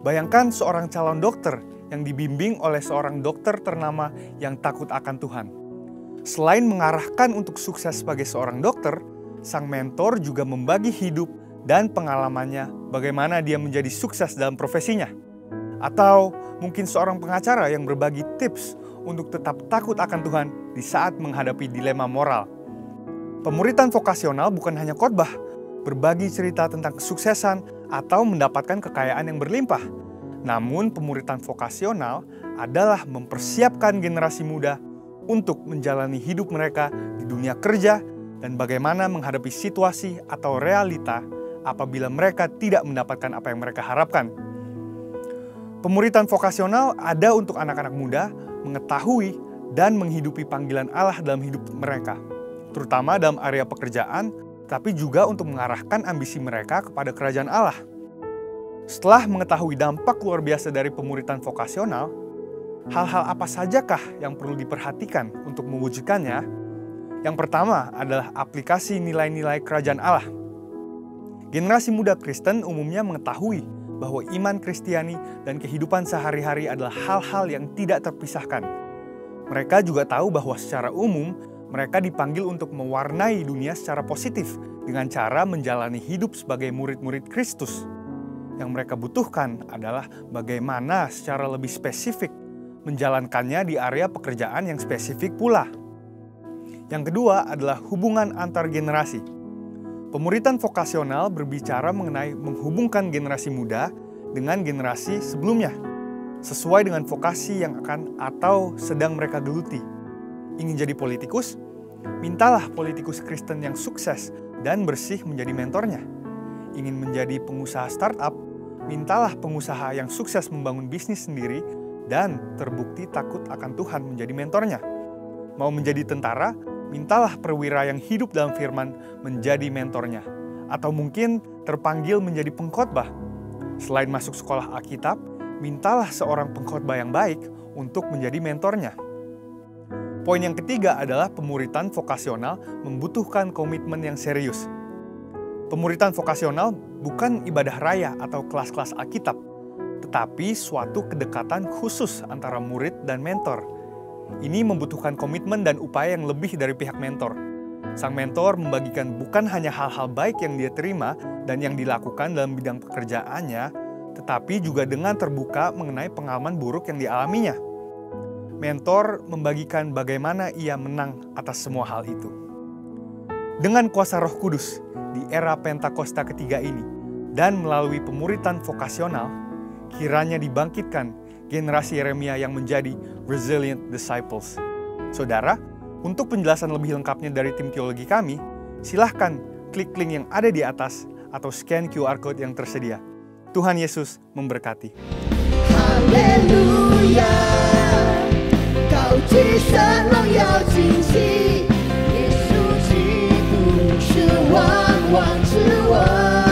Bayangkan seorang calon dokter yang dibimbing oleh seorang dokter ternama yang takut akan Tuhan. Selain mengarahkan untuk sukses sebagai seorang dokter, sang mentor juga membagi hidup dan pengalamannya bagaimana dia menjadi sukses dalam profesinya. Atau mungkin seorang pengacara yang berbagi tips untuk tetap takut akan Tuhan di saat menghadapi dilema moral. Pemuritan vokasional bukan hanya khotbah, berbagi cerita tentang kesuksesan atau mendapatkan kekayaan yang berlimpah. Namun pemuritan vokasional adalah mempersiapkan generasi muda untuk menjalani hidup mereka di dunia kerja dan bagaimana menghadapi situasi atau realita apabila mereka tidak mendapatkan apa yang mereka harapkan. Pemuritan vokasional ada untuk anak-anak muda mengetahui dan menghidupi panggilan Allah dalam hidup mereka, terutama dalam area pekerjaan, tapi juga untuk mengarahkan ambisi mereka kepada kerajaan Allah. Setelah mengetahui dampak luar biasa dari pemuritan vokasional, hal-hal apa sajakah yang perlu diperhatikan untuk mewujudkannya? Yang pertama adalah aplikasi nilai-nilai kerajaan Allah. Generasi muda Kristen umumnya mengetahui bahwa iman Kristiani dan kehidupan sehari-hari adalah hal-hal yang tidak terpisahkan. Mereka juga tahu bahwa secara umum mereka dipanggil untuk mewarnai dunia secara positif dengan cara menjalani hidup sebagai murid-murid Kristus. Yang mereka butuhkan adalah bagaimana secara lebih spesifik menjalankannya di area pekerjaan yang spesifik pula. Yang kedua adalah hubungan antar generasi. Pemuritan vokasional berbicara mengenai menghubungkan generasi muda dengan generasi sebelumnya, sesuai dengan vokasi yang akan atau sedang mereka geluti. Ingin jadi politikus? Mintalah politikus Kristen yang sukses dan bersih menjadi mentornya. Ingin menjadi pengusaha startup? Mintalah pengusaha yang sukses membangun bisnis sendiri dan terbukti takut akan Tuhan menjadi mentornya. Mau menjadi tentara? Mintalah perwira yang hidup dalam firman menjadi mentornya. Atau mungkin terpanggil menjadi pengkhotbah. Selain masuk sekolah Alkitab, mintalah seorang pengkhotbah yang baik untuk menjadi mentornya. Poin yang ketiga adalah pemuritan vokasional membutuhkan komitmen yang serius. Pemuritan vokasional bukan ibadah raya atau kelas-kelas Alkitab, tetapi suatu kedekatan khusus antara murid dan mentor. Ini membutuhkan komitmen dan upaya yang lebih dari pihak mentor. Sang mentor membagikan bukan hanya hal-hal baik yang dia terima dan yang dilakukan dalam bidang pekerjaannya, tetapi juga dengan terbuka mengenai pengalaman buruk yang dialaminya. Mentor membagikan bagaimana ia menang atas semua hal itu. Dengan kuasa Roh Kudus di era Pentakosta ketiga ini dan melalui pemuritan vokasional, kiranya dibangkitkan generasi Yeremia yang menjadi resilient disciples. Saudara, untuk penjelasan lebih lengkapnya dari tim teologi kami, silahkan klik link yang ada di atas atau scan QR Code yang tersedia. Tuhan Yesus memberkati. Haleluya， 高举神荣耀惊喜，耶稣基督是万王之王。